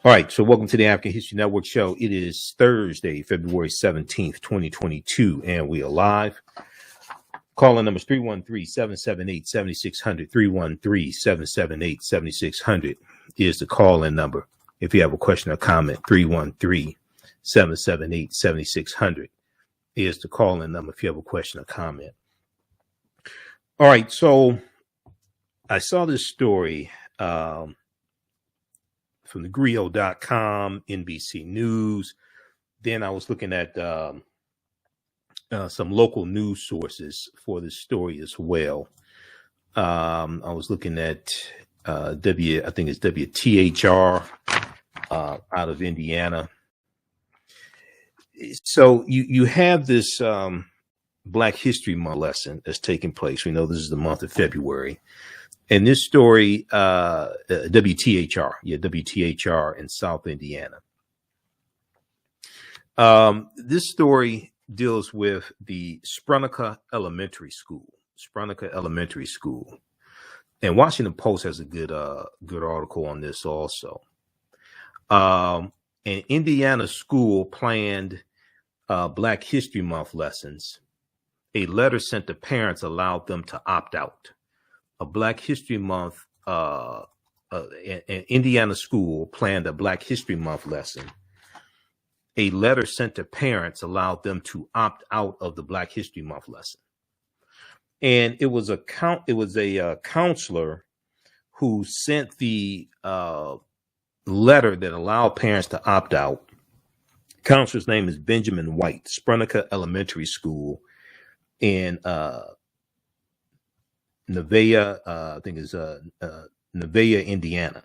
All right, so welcome to the African History Network show. It is Thursday, February 17th, 2022, and we are live. Calling numbers 313-778-7600, 313-778-7600 is the call-in number. If you have a question or comment, 313-778-7600 is the call-in number if you have a question or comment. All right, so I saw this story from thegrio.com, NBC News. Then I was looking at some local news sources for this story as well. I was looking at I think it's WTHR out of Indiana. So you have this Black History Month lesson that's taking place. We know this is the month of February. And this story, WTHR in South Indiana. This story deals with the Sprunica Elementary School. And Washington Post has a good article on this also. An Indiana school planned Black History Month lessons. A letter sent to parents allowed them to opt out. A Black History Month, an Indiana school planned a Black History Month lesson. A letter sent to parents allowed them to opt out of the Black History Month lesson. And it was a counselor who sent the letter that allowed parents to opt out. Counselor's name is Benjamin White, Sprunica Elementary School in Nevaeh, I think is Nevaeh, Indiana.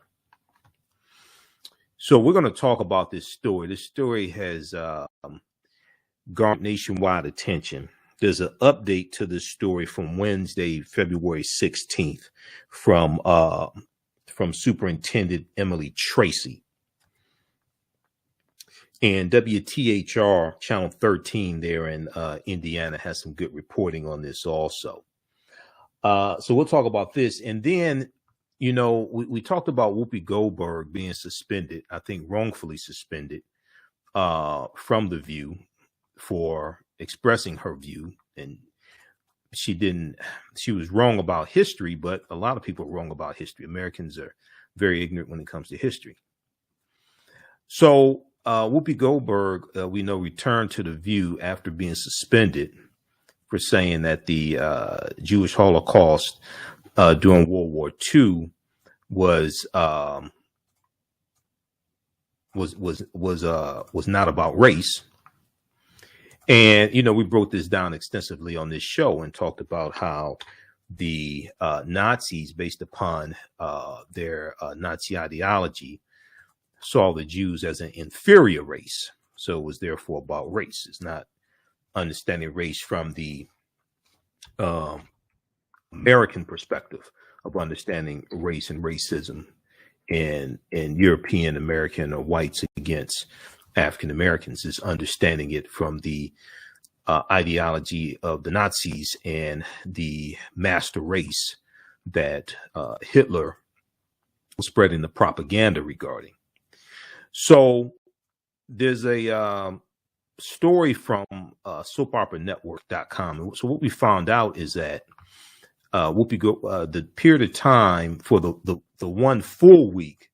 So we're going to talk about this story. This story has garnered nationwide attention. There's an update to this story from Wednesday, February 16th, from Superintendent Emily Tracy. And WTHR Channel 13 there in Indiana has some good reporting on this also. So we'll talk about this. And then, you know, we talked about Whoopi Goldberg being suspended, I think wrongfully suspended from The View for expressing her view. And she was wrong about history, but a lot of people are wrong about history. Americans are very ignorant when it comes to history. So Whoopi Goldberg, we know, returned to The View after being suspended for saying that the Jewish Holocaust during World War II was not about race. And, you know, we broke this down extensively on this show and talked about how the Nazis, based upon their Nazi ideology, saw the Jews as an inferior race. So it was therefore about race. It's not understanding race from the American perspective of understanding race and racism in European American or whites against African Americans. Is understanding it from the ideology of the Nazis and the master race that Hitler was spreading the propaganda regarding. So there's a story from soapoperanetwork.com. So what we found out is that the period of time for the one full week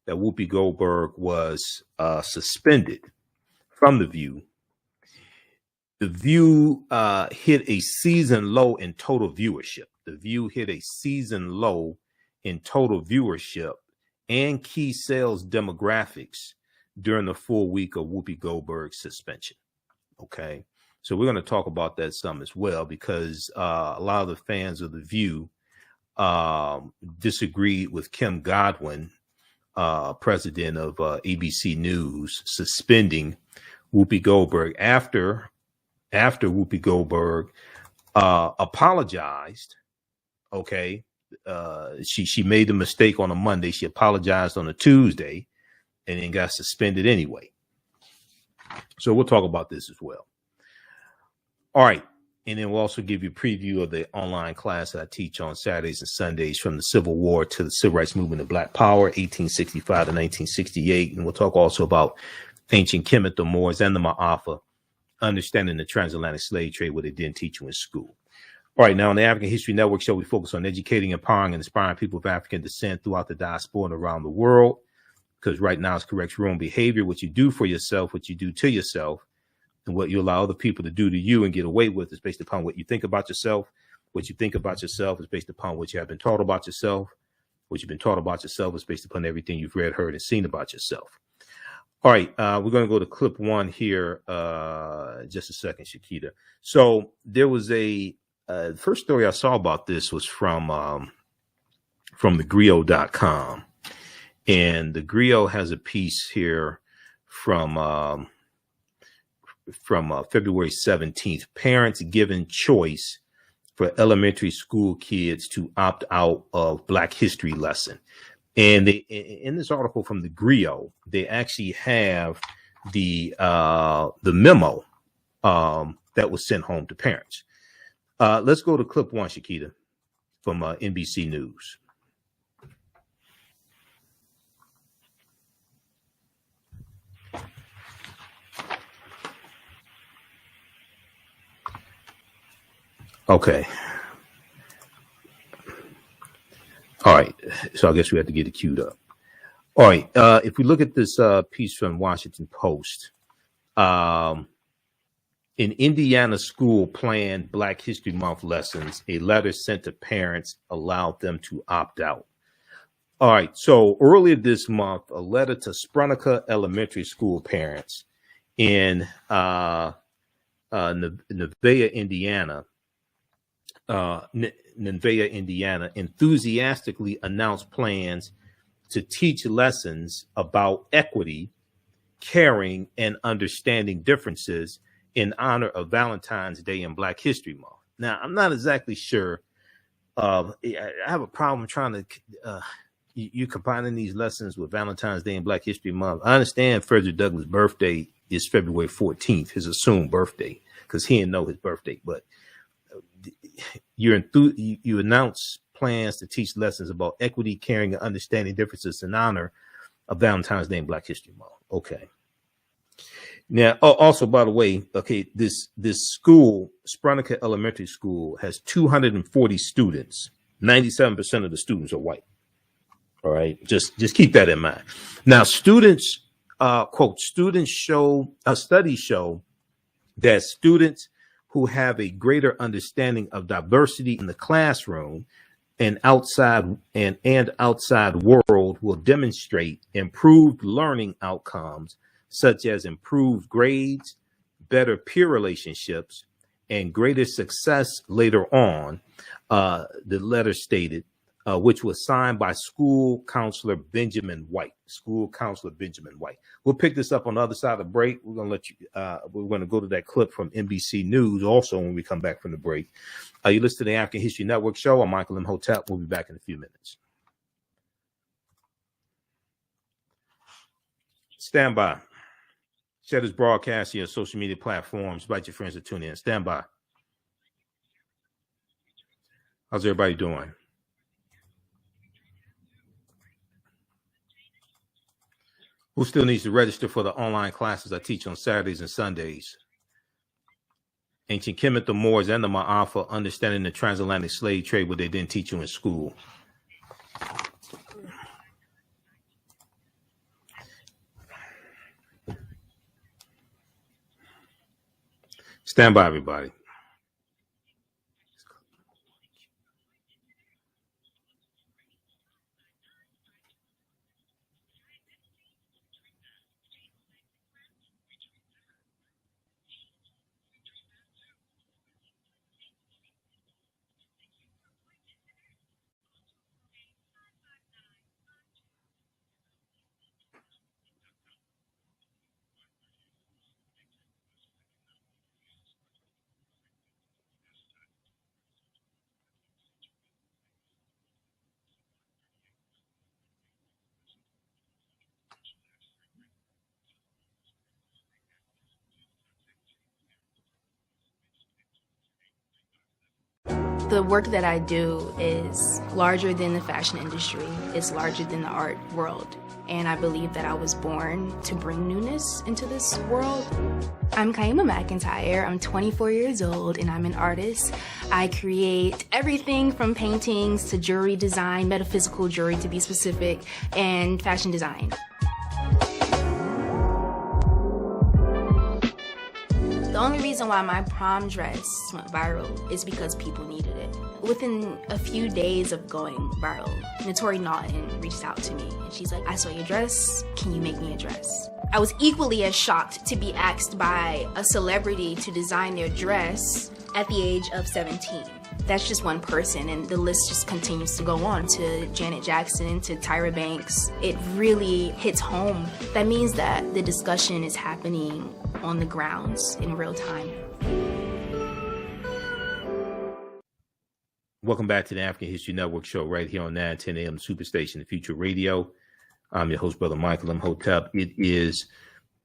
that Whoopi Goldberg was suspended from The View, The View hit a season low in total viewership. The View hit a season low in total viewership and key sales demographics during the full week of Whoopi Goldberg's suspension. Okay, so we're going to talk about that some as well, because a lot of the fans of The View disagreed with Kim Godwin, president of ABC News, suspending Whoopi Goldberg after Whoopi Goldberg apologized. Okay, she made the mistake on a Monday. She apologized on a Tuesday, and then got suspended anyway. So we'll talk about this as well. All right. And then we'll also give you a preview of the online class that I teach on Saturdays and Sundays, from the Civil War to the Civil Rights Movement of Black Power, 1865 to 1968. And we'll talk also about ancient Kemet, the Moors, and the Maafa, understanding the transatlantic slave trade, what they didn't teach you in school. All right, now on the African History Network show, we focus on educating, empowering, and inspiring people of African descent throughout the diaspora and around the world. Because right now it's correct your own behavior, what you do for yourself, what you do to yourself, and what you allow other people to do to you and get away with is based upon what you think about yourself. What you think about yourself is based upon what you have been taught about yourself. What you've been taught about yourself is based upon everything you've read, heard, and seen about yourself. All right, we're going to go to clip one here. Just a second, Shakita. So there was the first story I saw about this was from thegrio.com. And the Griot has a piece here from February 17th. Parents given choice for elementary school kids to opt out of Black History lesson. And they, in this article from the Griot, they actually have the memo that was sent home to parents. Let's go to clip one, Shakita, from NBC News. Okay. All right. So I guess we have to get it queued up. All right. If we look at this piece from Washington Post, in Indiana school planned Black History Month lessons, a letter sent to parents allowed them to opt out. All right. So earlier this month, a letter to Sprunica Elementary School parents in Nevaeh, Indiana, enthusiastically announced plans to teach lessons about equity, caring, and understanding differences in honor of Valentine's Day and Black History Month. Now, I'm not exactly sure. I have a problem trying to you combining these lessons with Valentine's Day and Black History Month. I understand Frederick Douglass' birthday is February 14th, his assumed birthday, because he didn't know his birthday, but you announce plans to teach lessons about equity, caring, and understanding differences in honor of Valentine's Day and Black History Month. Okay. Now, also, by the way, okay, this school, Sprunica Elementary School, has 240 students. 97% of the students are white. All right, just keep that in mind. Now, students, quote, studies show that students who have a greater understanding of diversity in the classroom and outside world will demonstrate improved learning outcomes, such as improved grades, better peer relationships, and greater success later on, the letter stated, which was signed by school counselor Benjamin White. We'll pick this up on the other side of the break. We're going to let you, we're going to go to that clip from NBC News also when we come back from the break. You listen to the African History Network show. I'm Michael Imhotep. We'll be back in a few minutes. Stand by. Share this broadcast here on social media platforms. Invite your friends to tune in. Stand by. How's everybody doing? Who still needs to register for the online classes I teach on Saturdays and Sundays? Ancient Kemet, the Moors, and the Maafa, understanding the transatlantic slave trade, what they didn't teach you in school. Stand by, everybody. The work that I do is larger than the fashion industry. It's larger than the art world. And I believe that I was born to bring newness into this world. I'm Kaima McIntyre. I'm 24 years old and I'm an artist. I create everything from paintings to jewelry design, metaphysical jewelry to be specific, and fashion design. The only reason why my prom dress went viral is because people needed it. Within a few days of going viral, Notori Naughton reached out to me and she's like, I saw your dress, can you make me a dress? I was equally as shocked to be asked by a celebrity to design their dress at the age of 17. That's just one person, and the list just continues to go on, to Janet Jackson, to Tyra Banks. It really hits home. That means that the discussion is happening on the grounds in real time. Welcome back to the African History Network show right here on 910 AM Superstation, the Future Radio. I'm your host, Brother Michael Imhotep. It is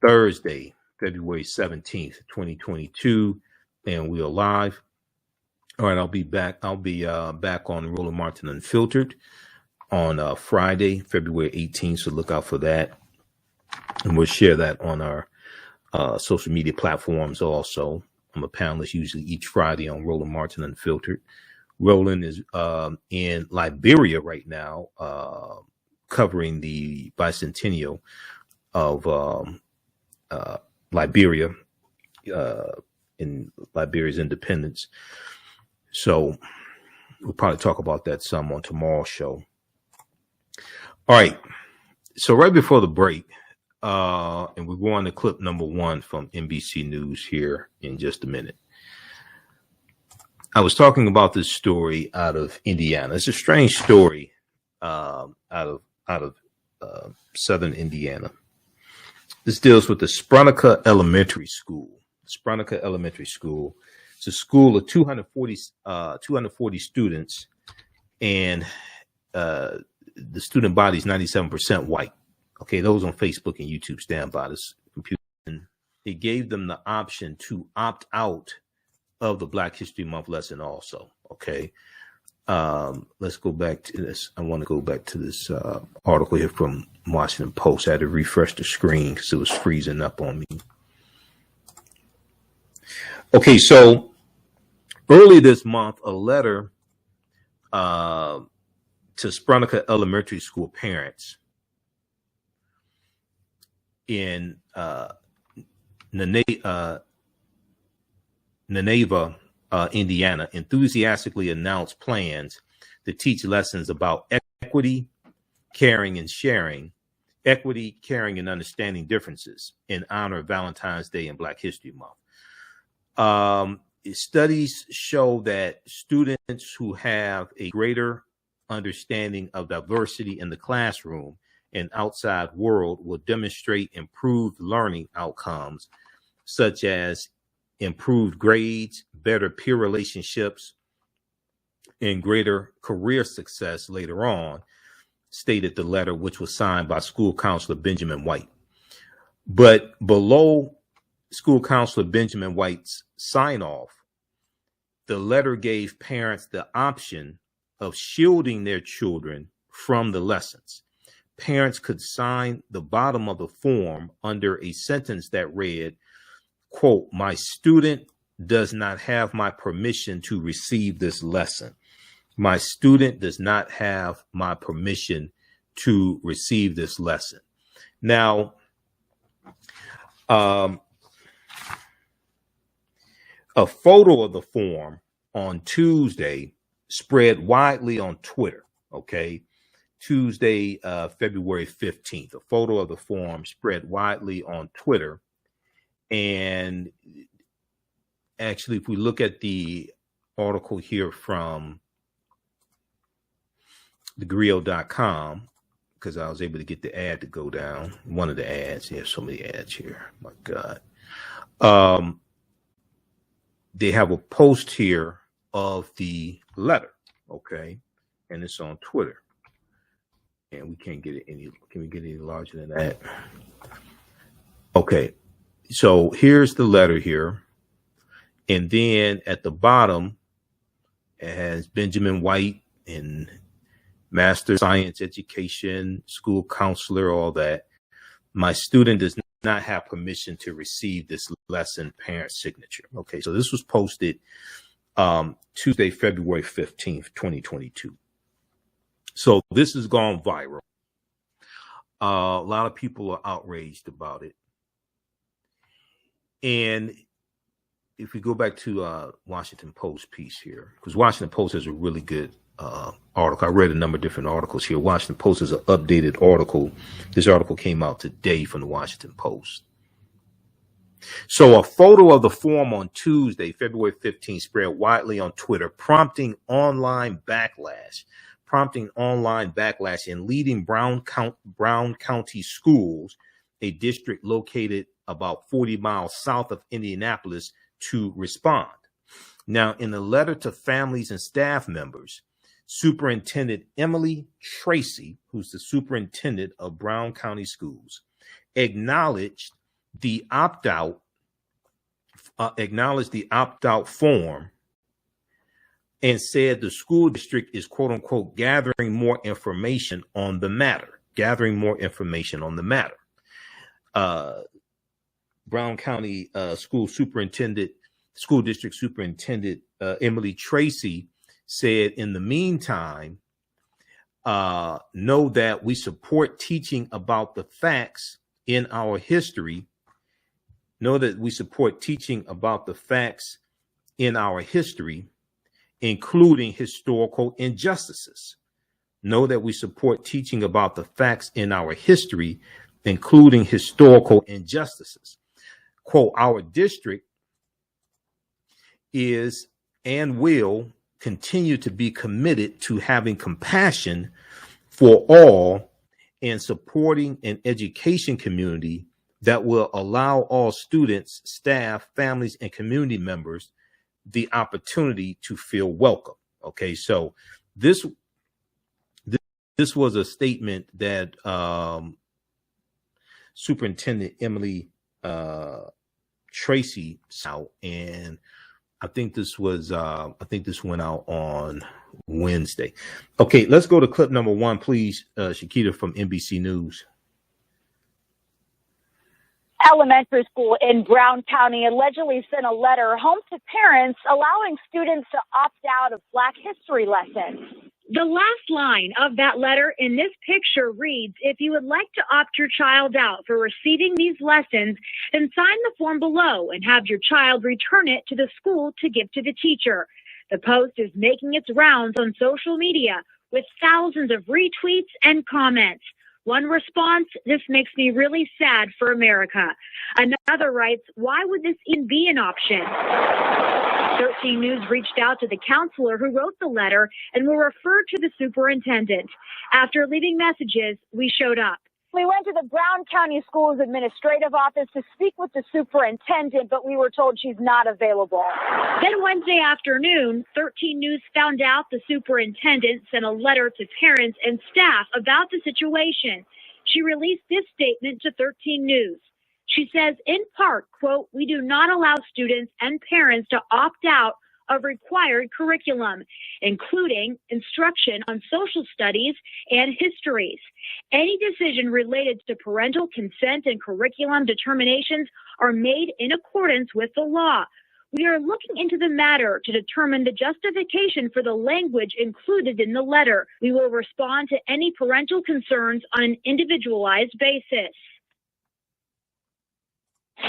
Thursday, February 17th, 2022, and we are live. All right, I'll be back. I'll be back on Roland Martin Unfiltered on Friday, February 18th. So look out for that, and we'll share that on our social media platforms. Also, I'm a panelist usually each Friday on Roland Martin Unfiltered. Roland is in Liberia right now, covering the bicentennial of Liberia in Liberia's independence. So we'll probably talk about that some on tomorrow's show. All right. So right before the break, and we're going to clip number one from NBC News here in just a minute. I was talking about this story out of Indiana. It's a strange story out of southern Indiana. This deals with the Sprunica Elementary School. Sprunica Elementary School. It's a school of 240 students, and the student body is 97% white. Okay, those on Facebook and YouTube stand by this computer. And it gave them the option to opt out of the Black History Month lesson also. Okay, let's go back to this. I want to go back to this article here from Washington Post. I had to refresh the screen because it was freezing up on me. Okay, so early this month, a letter to Sprunica Elementary School parents in Nineveh, Indiana, enthusiastically announced plans to teach lessons about equity, caring, and sharing, equity, caring, and understanding differences in honor of Valentine's Day and Black History Month. Studies show that students who have a greater understanding of diversity in the classroom and outside world will demonstrate improved learning outcomes, such as improved grades, better peer relationships, and greater career success later on, stated the letter, which was signed by school counselor Benjamin White. But below school counselor Benjamin White's sign off, the letter gave parents the option of shielding their children from the lessons. Parents could sign the bottom of the form under a sentence that read, quote, "My student does not have my permission to receive this lesson. My student does not have my permission to receive this lesson." Now, a photo of the form on Tuesday spread widely on Twitter. Okay. Tuesday, February 15th, a photo of the form spread widely on Twitter. And actually, if we look at the article here from thegrio.com, because I was able to get the ad to go down, one of the ads, you have so many ads here, my God. They have a post here of the letter, okay, and it's on Twitter. And we can't get it can we get any larger than that? Okay, so here's the letter here. And then at the bottom, It has Benjamin White in Master Science Education, school counselor, all that. My student does not have permission to receive this lesson parent signature. Okay, so this was posted Tuesday, February 15th, 2022. So this has gone viral. A lot of people are outraged about it. And if we go back to Washington Post piece here, because Washington Post has a really good article. I read a number of different articles here. Washington Post is an updated article. This article came out today from the Washington Post. So a photo of the forum on Tuesday, February 15th, spread widely on Twitter, prompting online backlash in leading Brown County schools, a district located about 40 miles south of Indianapolis, to respond. Now, in a letter to families and staff members, Superintendent Emily Tracy, who's the superintendent of Brown County Schools, acknowledged the opt-out form and said the school district is, quote unquote, gathering more information on the matter. Brown County school district superintendent Emily Tracy said, in the meantime, know that we support teaching about the facts in our history. Including historical injustices. Quote, our district is and will continue to be committed to having compassion for all and supporting an education community that will allow all students, staff, families, and community members the opportunity to feel welcome. Okay, so this was a statement that Superintendent Emily Tracy out, and I think this went out on Wednesday. Okay, let's go to clip number one, please, Shakita from NBC News. Elementary school in Brown County allegedly sent a letter home to parents allowing students to opt out of Black history lessons. The last line of that letter in this picture reads, if you would like to opt your child out for receiving these lessons, then sign the form below and have your child return it to the school to give to the teacher. The post is making its rounds on social media with thousands of retweets and comments. One response, this makes me really sad for America. Another writes, why would this even be an option? 13 News reached out to the counselor who wrote the letter and will refer to the superintendent. After leaving messages, we showed up. We went to the Brown County Schools Administrative Office to speak with the superintendent, but we were told she's not available. Then Wednesday afternoon, 13 News found out the superintendent sent a letter to parents and staff about the situation. She released this statement to 13 News. She says, in part, quote, we do not allow students and parents to opt out of required curriculum, including instruction on social studies and histories. Any decision related to parental consent and curriculum determinations are made in accordance with the law. We are looking into the matter to determine the justification for the language included in the letter. We will respond to any parental concerns on an individualized basis. All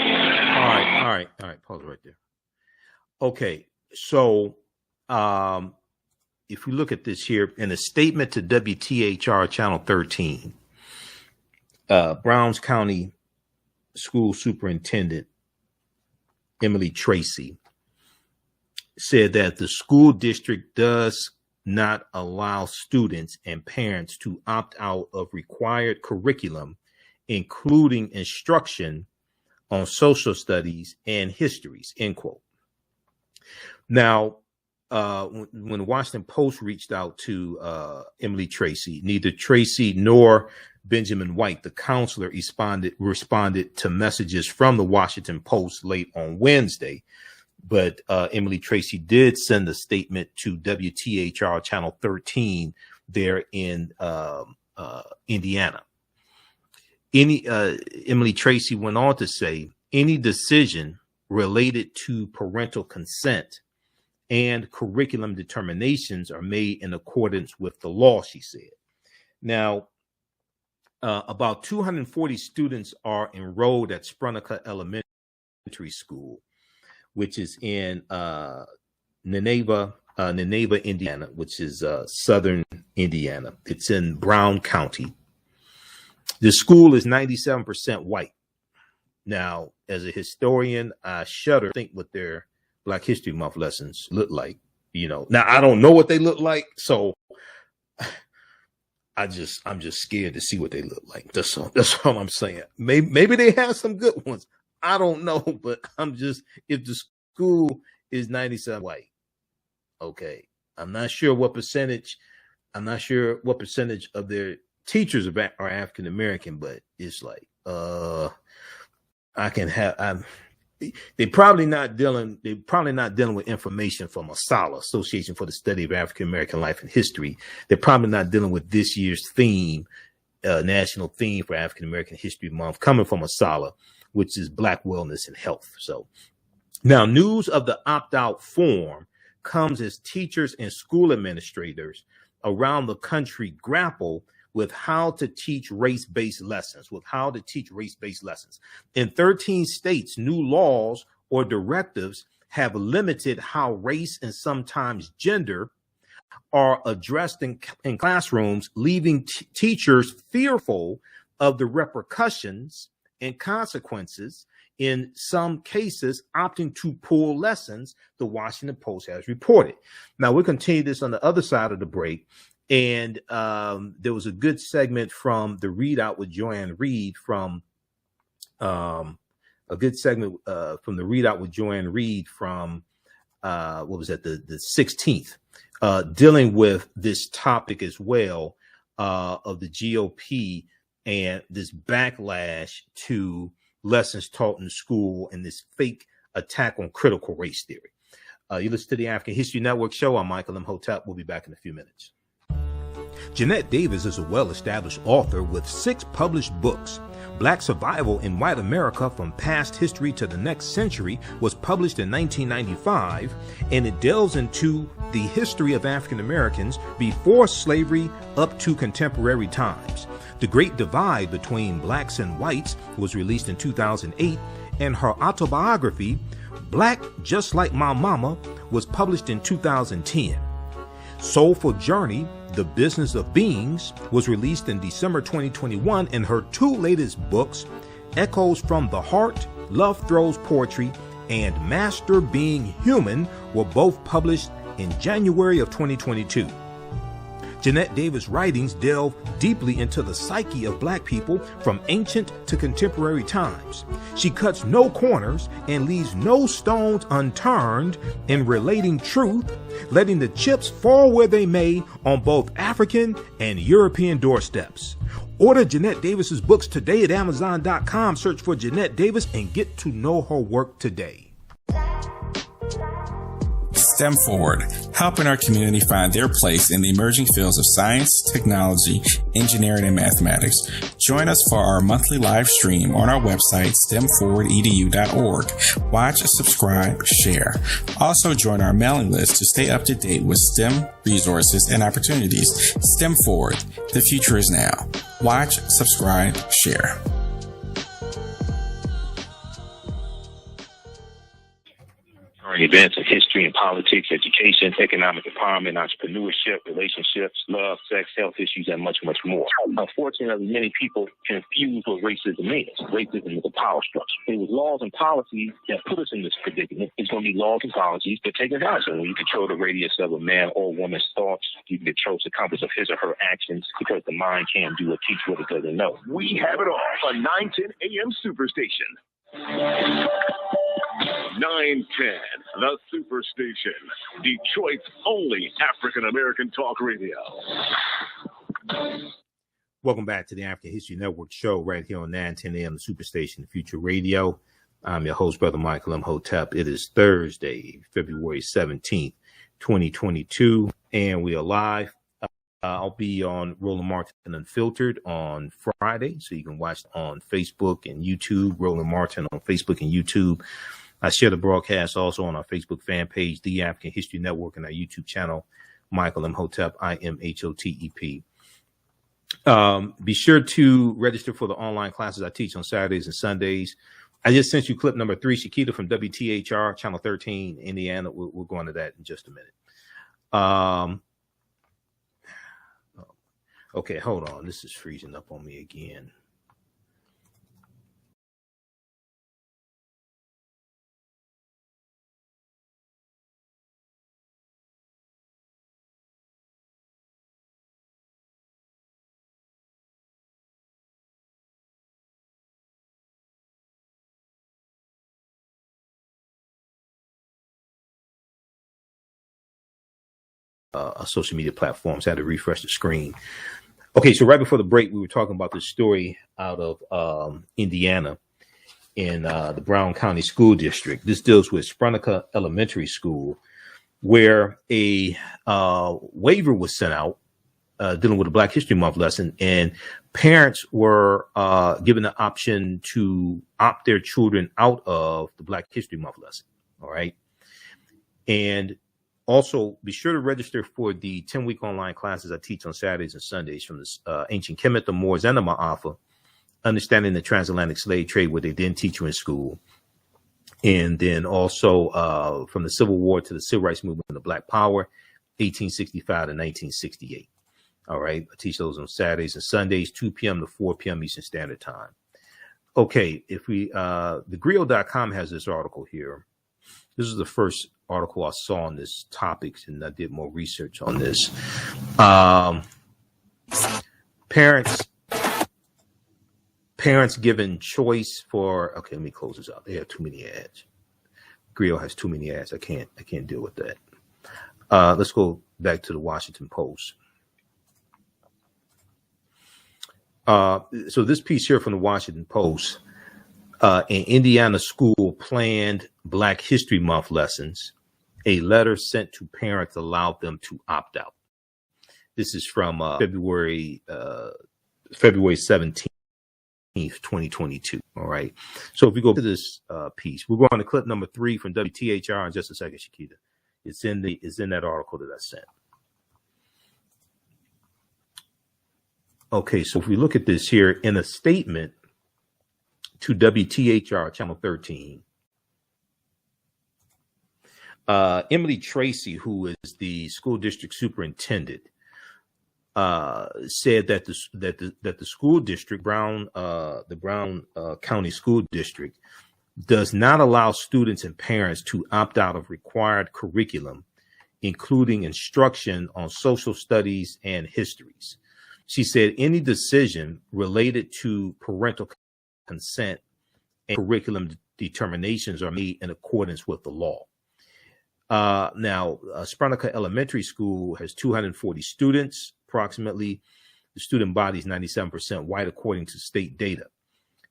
right. Pause right there. Okay. So, if we look at this here in a statement to WTHR Channel 13, Browns County School Superintendent Emily Tracy said that the school district does not allow students and parents to opt out of required curriculum, including instruction on social studies and histories, end quote. Now, when the Washington Post reached out to Emily Tracy, neither Tracy nor Benjamin White, the counselor, responded to messages from the Washington Post late on Wednesday. but Emily Tracy did send a statement to WTHR Channel 13 there in Indiana. Emily Tracy went on to say, any decision related to parental consent and curriculum determinations are made in accordance with the law, she said. Now, about 240 students are enrolled at Sprunica Elementary School, which is in Nineveh, Indiana, which is southern Indiana. It's in Brown County. The school is 97% white. Now, as a historian, I shudder to think what their Black History Month lessons look like. Now I don't know what they look like, so I'm just scared to see what they look like. That's all I'm saying. Maybe they have some good ones. I don't know, but if the school is 97% white, okay. I'm not sure what percentage of their teachers are African American, but it's like they're probably not dealing with information from ASALH, Association for the Study of African American Life and History. They're probably not dealing with this year's theme, national theme for African American History Month, coming from ASALH, which is Black Wellness and Health. So now, news of the opt-out form comes as teachers and school administrators around the country grapple with how to teach race-based lessons, In 13 states, new laws or directives have limited how race and sometimes gender are addressed in classrooms, leaving teachers fearful of the repercussions and consequences, in some cases opting to pull lessons, the Washington Post has reported. Now, we'll continue this on the other side of the break. And there was a good segment from the Readout with Joanne Reed from what was that, the 16th, dealing with this topic as well, of the GOP and this backlash to lessons taught in school and this fake attack on critical race theory. You listen to the African History Network show. I'm Michael Imhotep. We'll be back in a few minutes. Jeanette Davis is a well-established author with 6 published books. Black Survival in White America from Past History to the Next Century was published in 1995, and it delves into the history of African Americans before slavery up to contemporary times. The Great Divide Between Blacks and Whites was released in 2008, and her autobiography, Black Just Like My Mama, was published in 2010. Soulful Journey, The Business of Beings, was released in December 2021, and her 2 latest books, Echoes from the Heart, Love Throws Poetry, and Master Being Human, were both published in January of 2022. Jeanette Davis' writings delve deeply into the psyche of Black people from ancient to contemporary times. She cuts no corners and leaves no stones unturned in relating truth, letting the chips fall where they may on both African and European doorsteps. Order Jeanette Davis's books today at Amazon.com. Search for Jeanette Davis and get to know her work today. STEM Forward, helping our community find their place in the emerging fields of science, technology, engineering, and mathematics. Join us for our monthly live stream on our website, stemforwardedu.org. Watch, subscribe, share. Also join our mailing list to stay up to date with STEM resources and opportunities. STEM Forward, the future is now. Watch, subscribe, share. Events of history and politics, education, economic empowerment, entrepreneurship, relationships, love, sex, health issues, and much, much more. Unfortunately, many people confuse what racism is. Racism is a power structure. It was laws and policies that put us in this predicament. It's going to be laws and policies that take us out. So when you control the radius of a man or woman's thoughts, you can control the compass of his or her actions, because the mind can't do or teach what it doesn't know. We have it all on 910 AM Superstation. 910, the Superstation, Detroit's only African-American talk radio. Welcome back to the African History Network show right here on 910 AM, the Superstation, Future Radio. I'm your host, Brother Michael Imhotep. It is Thursday, February 17th, 2022, and we are live. I'll be on Roland Martin Unfiltered on Friday, so you can watch on Facebook and YouTube, Roland Martin on Facebook and YouTube. I share the broadcast also on our Facebook fan page, The African History Network, and our YouTube channel, Michael Imhotep, IMHOTEP. Be sure to register for the online classes I teach on Saturdays and Sundays. I just sent you clip number 3, Shakita from WTHR, Channel 13, Indiana. We'll go into that in just a minute. Okay, hold on. This is freezing up on me again. Social media platforms. I had to refresh the screen. Okay, so right before the break, we were talking about this story out of Indiana in the Brown County School District. This deals with Spronica Elementary School, where a waiver was sent out dealing with a Black History Month lesson, and parents were given the option to opt their children out of the Black History Month lesson. All right. And also, be sure to register for the 10-week online classes I teach on Saturdays and Sundays from the ancient Kemet, the Moors, and the Maafa, understanding the transatlantic slave trade, what they didn't teach you in school. And then also from the Civil War to the Civil Rights Movement and the Black Power, 1865 to 1968. All right. I teach those on Saturdays and Sundays, 2 p.m. to 4 p.m. Eastern Standard Time. Okay. If we, thegrio.com has this article here. This is the first article I saw on this topic, and I did more research on this. Parents given choice for. Okay, let me close this out. They have too many ads. Griot has too many ads. I can't deal with that. Let's go back to the Washington Post. So this piece here from the Washington Post. An Indiana school planned Black History Month lessons. A letter sent to parents allowed them to opt out. This is from February 17th, 2022. All right. So if we go to this piece, we're going to clip number 3 from WTHR in just a second, Shakita. It's in that article that I sent. Okay, so if we look at this here in a statement to WTHR Channel 13, Emily Tracy, who is the school district superintendent, said that the school district, the Brown County School District, does not allow students and parents to opt out of required curriculum, including instruction on social studies and histories. She said any decision related to parental consent and curriculum determinations are made in accordance with the law. Now, Spronica Elementary School has 240 students, approximately. The student body is 97% white, according to state data.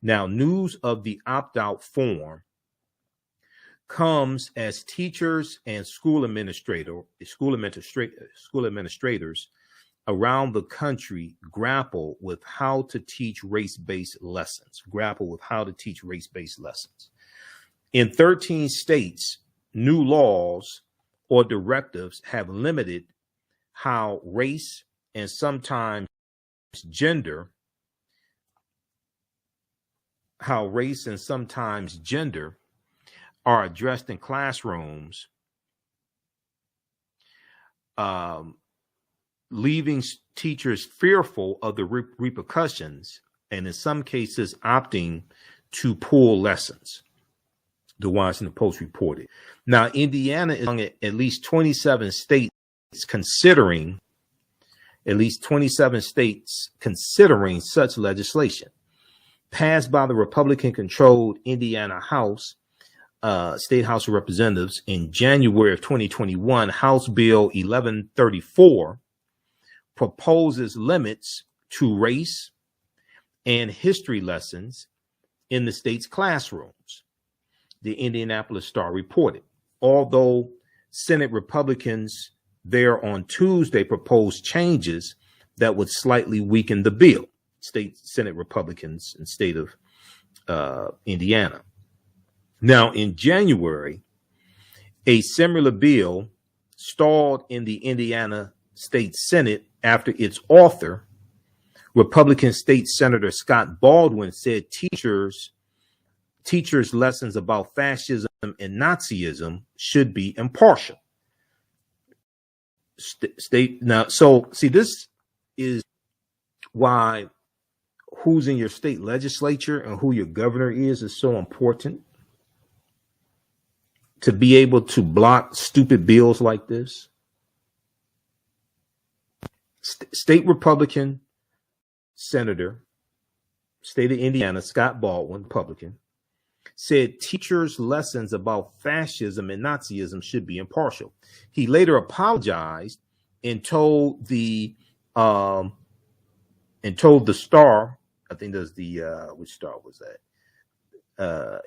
Now, news of the opt-out form comes as teachers and school administrators around the country grapple with how to teach race-based lessons. In 13 states, new laws or directives have limited how race and sometimes gender are addressed in classrooms, leaving teachers fearful of the repercussions, and in some cases opting to pull lessons, the Washington Post reported. Now, Indiana is among at least 27 states considering such legislation. Passed by the Republican-controlled Indiana House, State House of Representatives in January of 2021, House Bill 1134 proposes limits to race and history lessons in the state's classrooms. the Indianapolis Star reported. Although Senate Republicans there on Tuesday proposed changes that would slightly weaken the bill, state Senate Republicans in state of Indiana. Now, in January, a similar bill stalled in the Indiana State Senate after its author, Republican State Senator Scott Baldwin, said teachers' lessons about fascism and Nazism should be impartial. Now, so see, this is why who's in your state legislature and who your governor is so important. To be able to block stupid bills like this. State Republican Senator, state of Indiana, Scott Baldwin, Republican, said teachers' lessons about fascism and Nazism should be impartial. He later apologized and told the Star, I think there's the which Star was that?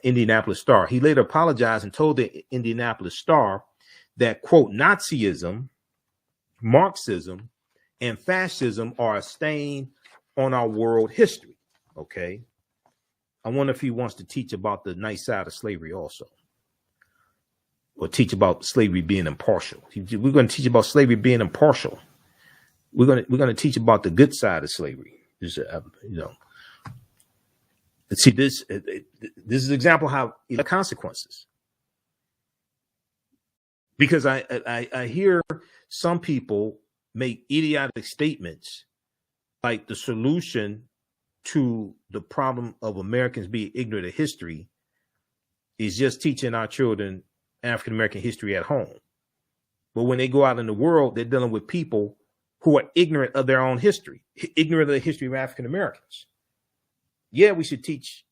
Indianapolis Star. He later apologized and told the Indianapolis Star that, quote, Nazism, Marxism, and fascism are a stain on our world history. Okay. I wonder if he wants to teach about the nice side of slavery also, or teach about slavery being impartial. We're going to teach about slavery being impartial. We're going to teach about the good side of slavery. See, this is an example of how the consequences. Because I hear some people make idiotic statements like the solution to the problem of Americans being ignorant of history is just teaching our children African American history at home. But when they go out in the world, they're dealing with people who are ignorant of their own history, ignorant of the history of African Americans. Yeah, we should teach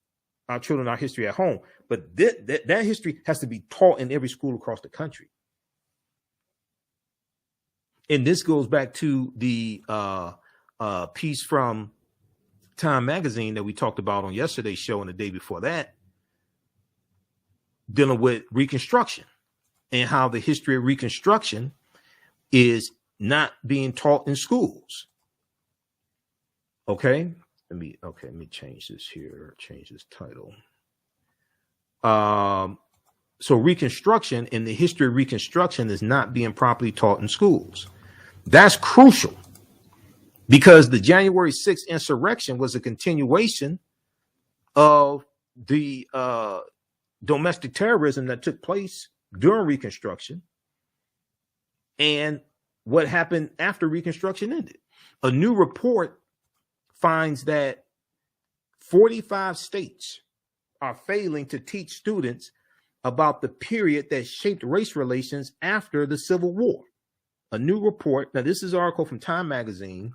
our children our history at home, but that history has to be taught in every school across the country. And this goes back to the piece from Time magazine that we talked about on yesterday's show and the day before that, dealing with Reconstruction and how the history of Reconstruction is not being taught in schools. Okay. Let me change this here, change this title. So Reconstruction and the history of Reconstruction is not being properly taught in schools. That's crucial because the January 6th insurrection was a continuation of the domestic terrorism that took place during Reconstruction and what happened after Reconstruction ended. A new report finds that 45 states are failing to teach students about the period that shaped race relations after the Civil War. A new report. Now, this is an article from Time magazine,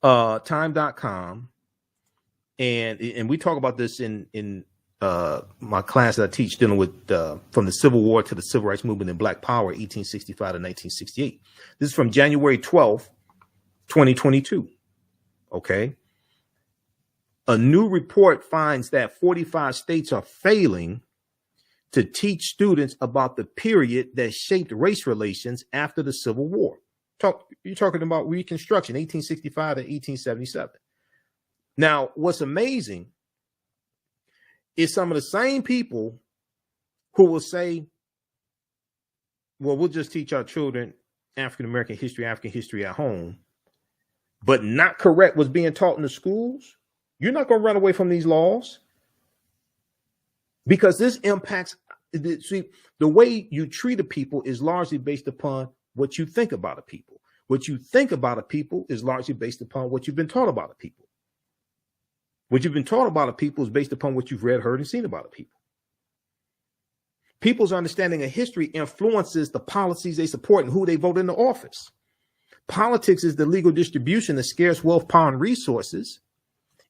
time.com. And we talk about this in my class that I teach dealing with from the Civil War to the Civil Rights Movement and Black Power, 1865 to 1968. This is from January 12th, 2022. Okay. A new report finds that 45 states are failing to teach students about the period that shaped race relations after the Civil War. You're talking about Reconstruction, 1865 to 1877. Now, what's amazing is some of the same people who will say, well, we'll just teach our children African history at home, but not correct what's being taught in the schools. You're not going to run away from these laws because this impacts. See, the way you treat a people is largely based upon what you think about a people. What you think about a people is largely based upon what you've been taught about a people. What you've been taught about a people is based upon what you've read, heard, and seen about a people. People's understanding of history influences the policies they support and who they vote into office. Politics is the legal distribution of scarce wealth, power, and resources,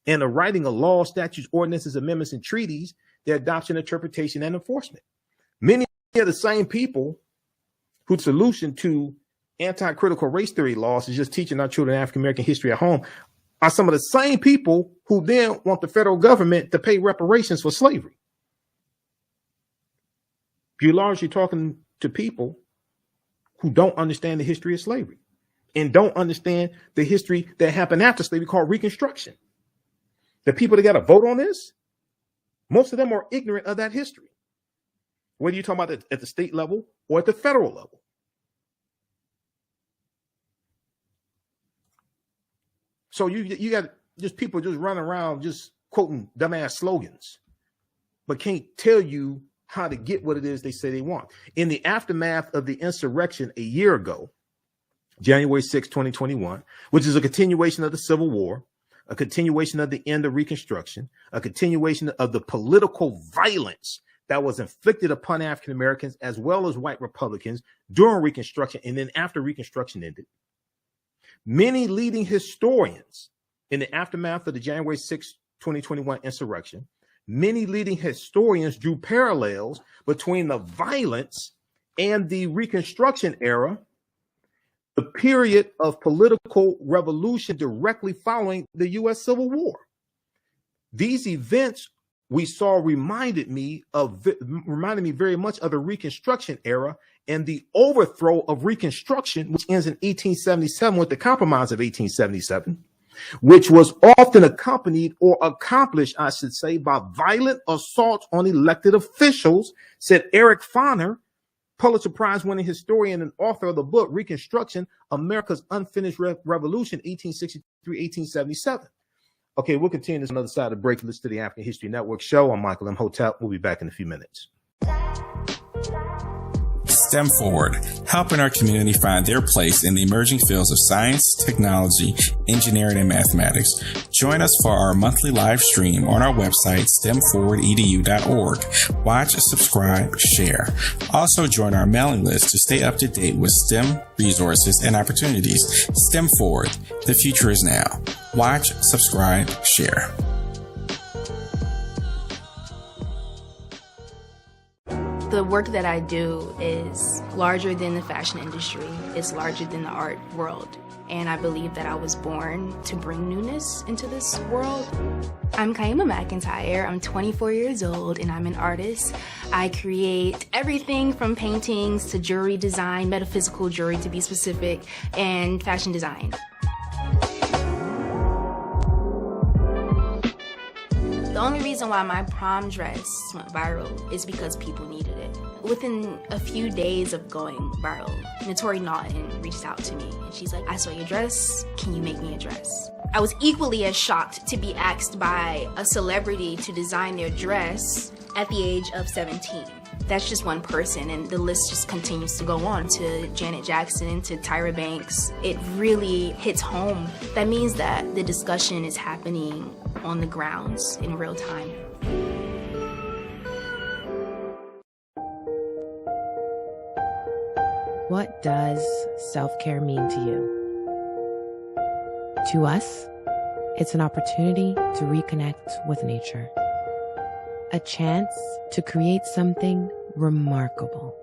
and the writing of laws, statutes, ordinances, amendments, and treaties, their adoption, interpretation, and enforcement. Many of the same people whose solution to anti-critical race theory laws is just teaching our children African American history at home are some of the same people who then want the federal government to pay reparations for slavery. You're largely talking to people who don't understand the history of slavery and don't understand the history that happened after slavery called Reconstruction. The people that got to vote on this, most of them are ignorant of that history, whether you're talking about it at the state level or at the federal level. So you got just people just running around just quoting dumbass slogans, but can't tell you how to get what it is they say they want. In the aftermath of the insurrection a year ago, January 6, 2021, which is a continuation of the Civil War, a continuation of the end of Reconstruction, a continuation of the political violence that was inflicted upon African Americans as well as white Republicans during Reconstruction and then after Reconstruction ended. Many leading historians in the aftermath of the January 6, 2021 insurrection, many leading historians drew parallels between the violence and the Reconstruction era, the period of political revolution directly following the U.S. Civil War. These events we saw reminded me very much of the Reconstruction era and the overthrow of Reconstruction, which ends in 1877 with the Compromise of 1877, which was often accompanied or accomplished, I should say, by violent assaults on elected officials, said Eric Foner, Pulitzer Prize-winning historian and author of the book Reconstruction, America's Unfinished Revolution, 1863-1877. Okay, we'll continue this on the other side of the break. Listen to the African History Network show. I'm Michael Imhotep. We'll be back in a few minutes. STEM Forward, helping our community find their place in the emerging fields of science, technology, engineering, and mathematics. Join us for our monthly live stream on our website, stemforwardedu.org. Watch, subscribe, share. Also join our mailing list to stay up to date with STEM resources and opportunities. STEM Forward, the future is now. Watch, subscribe, share. The work that I do is larger than the fashion industry. It's larger than the art world. And I believe that I was born to bring newness into this world. I'm Kaima McIntyre. I'm 24 years old and I'm an artist. I create everything from paintings to jewelry design, metaphysical jewelry to be specific, and fashion design. The only reason why my prom dress went viral is because people needed it. Within a few days of going viral, Notori Naughton reached out to me and she's like, I saw your dress, can you make me a dress? I was equally as shocked to be asked by a celebrity to design their dress at the age of 17. That's just one person, and the list just continues to go on to Janet Jackson, to Tyra Banks. It really hits home. That means that the discussion is happening on the grounds in real time. What does self-care mean to you? To us, it's an opportunity to reconnect with nature. A chance to create something remarkable.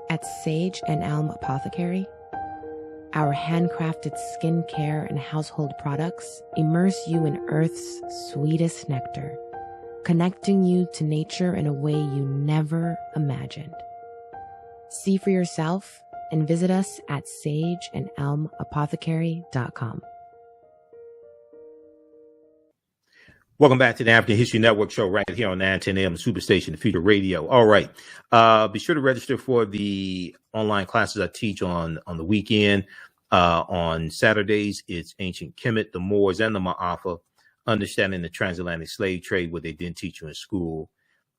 At Sage and Elm Apothecary, our handcrafted skincare and household products immerse you in Earth's sweetest nectar, connecting you to nature in a way you never imagined. See for yourself and visit us at sageandelmapothecary.com. Welcome back to the African History Network show right here on 910 AM Superstation, the Future Radio. All right. Be sure to register for the online classes I teach on the weekend. On Saturdays, it's Ancient Kemet, the Moors, and the Maafa, understanding the transatlantic slave trade, what they didn't teach you in school.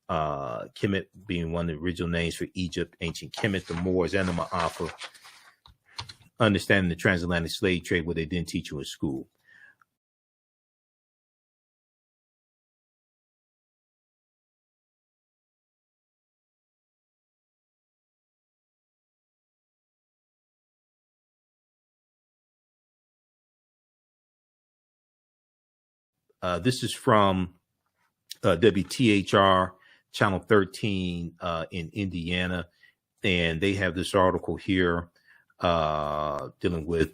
Kemet being one of the original names for Egypt, Ancient Kemet, the Moors, and the Maafa, understanding the transatlantic slave trade, what they didn't teach you in school. This is from WTHR Channel 13 in Indiana, and they have this article here dealing with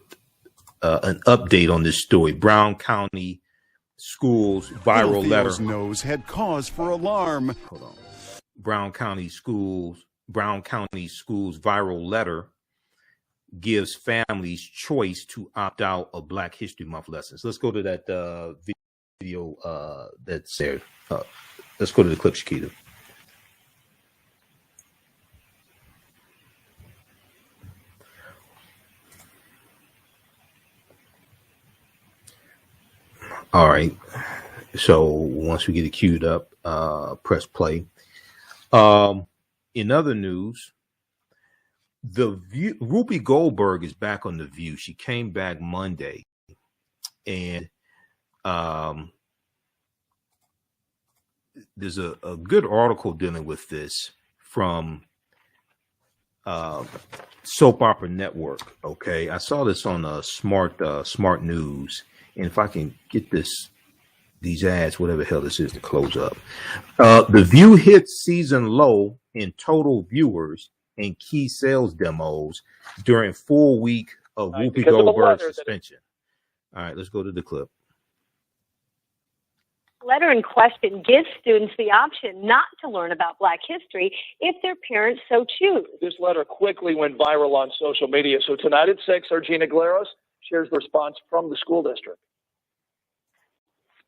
an update on this story. Brown County schools viral letter. Nose had cause for alarm. Hold on. Brown County schools Brown County Schools viral letter gives families choice to opt out of Black History Month lessons. Let's go to that video that's there. Let's go to the clip, Shakita. All right. So once we get it queued up, press play. In other news, Whoopi Goldberg is back on The View. She came back Monday, and there's a good article dealing with this from Soap Opera Network. Okay, I saw this on Smart News, and if I can get these ads, whatever the hell this is, to close up. The View hits season low in total viewers and key sales demos during full week of Whoopi Goldberg's suspension. All right, let's go to the clip. The letter in question gives students the option not to learn about Black history if their parents so choose. This letter quickly went viral on social media. So tonight at 6, our Gina Galeros shares the response from the school district.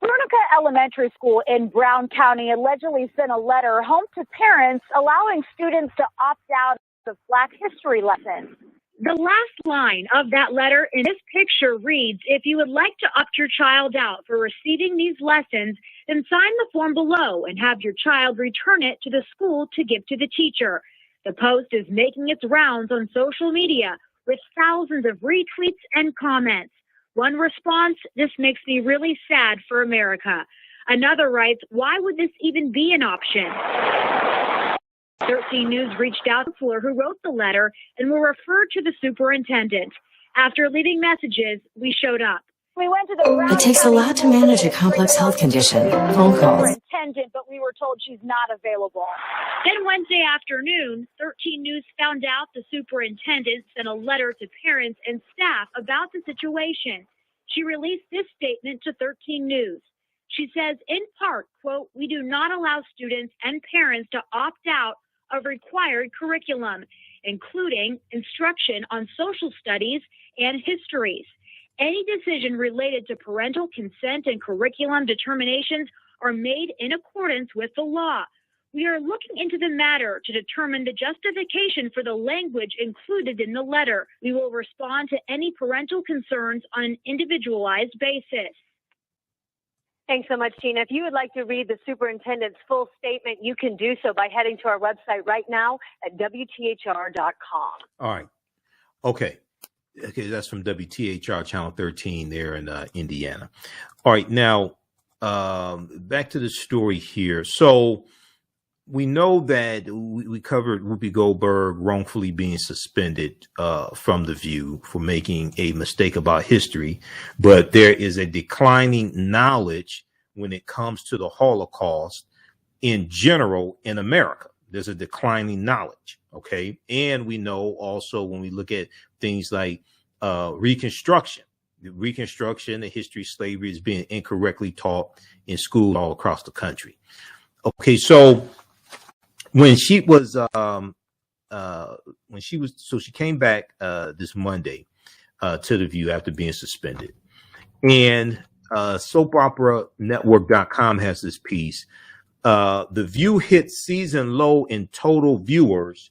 Brunica Elementary School in Brown County allegedly sent a letter home to parents allowing students to opt out of Black history lessons. The last line of that letter in this picture reads, if you would like to opt your child out for receiving these lessons, then sign the form below and have your child return it to the school to give to the teacher. The post is making its rounds on social media with thousands of retweets and comments. One response, this makes me really sad for America. Another writes, why would this even be an option? 13 News reached out to Fuller, who wrote the letter, and were referred to the superintendent. After leaving messages, we showed up. We went to the It takes a lot to manage a complex health condition. Phone calls. Superintendent, but we were told she's not available. Then Wednesday afternoon, 13 News found out the superintendent sent a letter to parents and staff about the situation. She released this statement to 13 News. She says, in part, quote, we do not allow students and parents to opt out of required curriculum, including instruction on social studies and histories. Any decision related to parental consent and curriculum determinations are made in accordance with the law. We are looking into the matter to determine the justification for the language included in the letter. We will respond to any parental concerns on an individualized basis. Thanks so much, Gina. If you would like to read the superintendent's full statement, you can do so by heading to our website right now at WTHR.com. All right. Okay, that's from WTHR Channel 13 there in Indiana. All right, now back to the story here. So we know that we covered Whoopi Goldberg wrongfully being suspended from The View for making a mistake about history, but there is a declining knowledge when it comes to the Holocaust in general in America. There's a declining knowledge, okay? And we know also when we look at things like Reconstruction, the history of slavery is being incorrectly taught in schools all across the country. Okay, so when she came back this Monday to The View after being suspended, and soapopera.network.com has this piece. The View hit season low in total viewers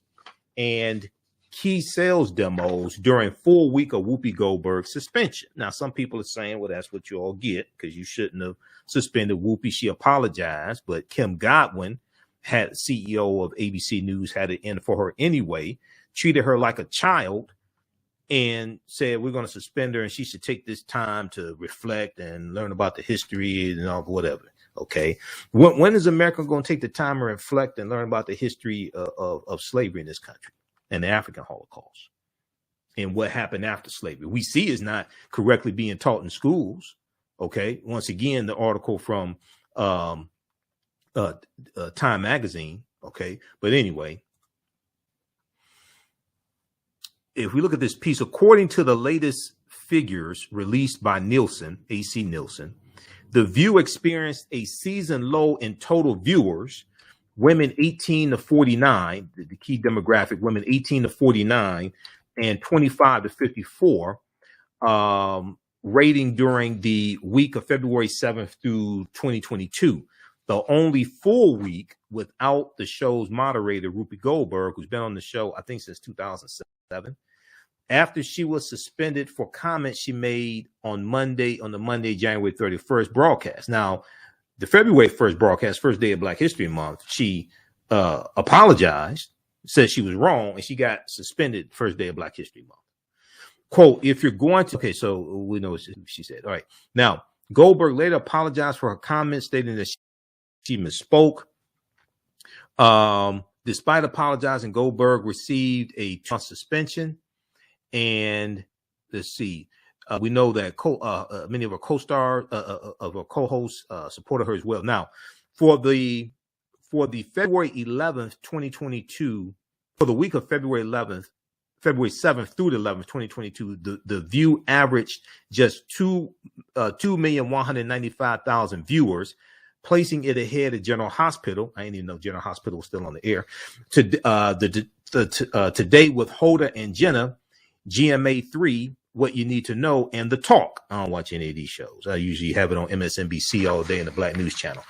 and key sales demos during full week of Whoopi Goldberg's suspension. Now, some people are saying, well, that's what you all get because you shouldn't have suspended Whoopi. She apologized, but Kim Godwin, CEO of ABC News, had it in for her anyway, treated her like a child and said, we're going to suspend her and she should take this time to reflect and learn about the history and all whatever. Okay. When is America going to take the time to reflect and learn about the history of slavery in this country and the African Holocaust and what happened after slavery? We see is not correctly being taught in schools. Okay. Once again, the article from Time Magazine. Okay. But anyway, if we look at this piece, according to the latest figures released by Nielsen, AC Nielsen, The View experienced a season low in total viewers women 18 to 49, the key demographic, women 18 to 49 and 25 to 54, rating during the week of February 7th through 2022. The only full week without the show's moderator, Whoopi Goldberg, who's been on the show, I think, since 2007, after she was suspended for comments she made on the Monday, January 31st broadcast. Now, the February 1st broadcast, first day of Black History Month, she apologized, said she was wrong, and she got suspended first day of Black History Month. Quote, if you're going to, okay, so we know what she said. All right. Now, Goldberg later apologized for her comments, stating that she misspoke. Despite apologizing, Goldberg received a 2-month suspension. And let's see, we know that many of her co-stars, of her co-hosts, supported her as well. Now, for the February 11th, 2022, for the week of February 7th through the 11th, 2022, the view averaged just 2,195,000 viewers, placing it ahead of General Hospital. I didn't even know General Hospital was still on the air. Today with Hoda and Jenna, GMA 3, What You Need to Know, and The Talk. I don't watch any of these shows. I usually have it on MSNBC all day in the Black News Channel.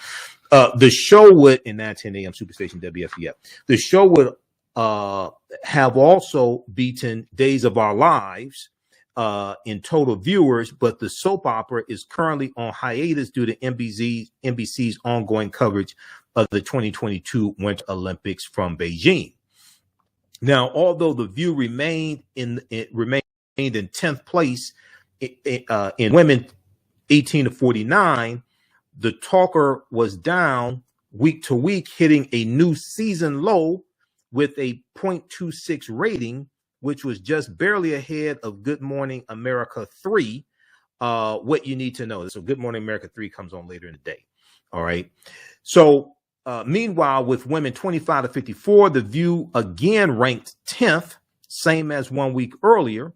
The show would, in 910 AM Superstation WFDF, the show would have also beaten Days of Our Lives in total viewers, but the soap opera is currently on hiatus due to NBC's ongoing coverage of the 2022 Winter Olympics from Beijing. Now, although The View remained in 10th place in women 18 to 49, the talker was down week to week, hitting a new season low with a 0.26 rating, which was just barely ahead of Good Morning America 3, What You Need to Know. So Good Morning America 3 comes on later in the day. All right. So meanwhile, with women 25 to 54, The View again ranked 10th, same as 1 week earlier,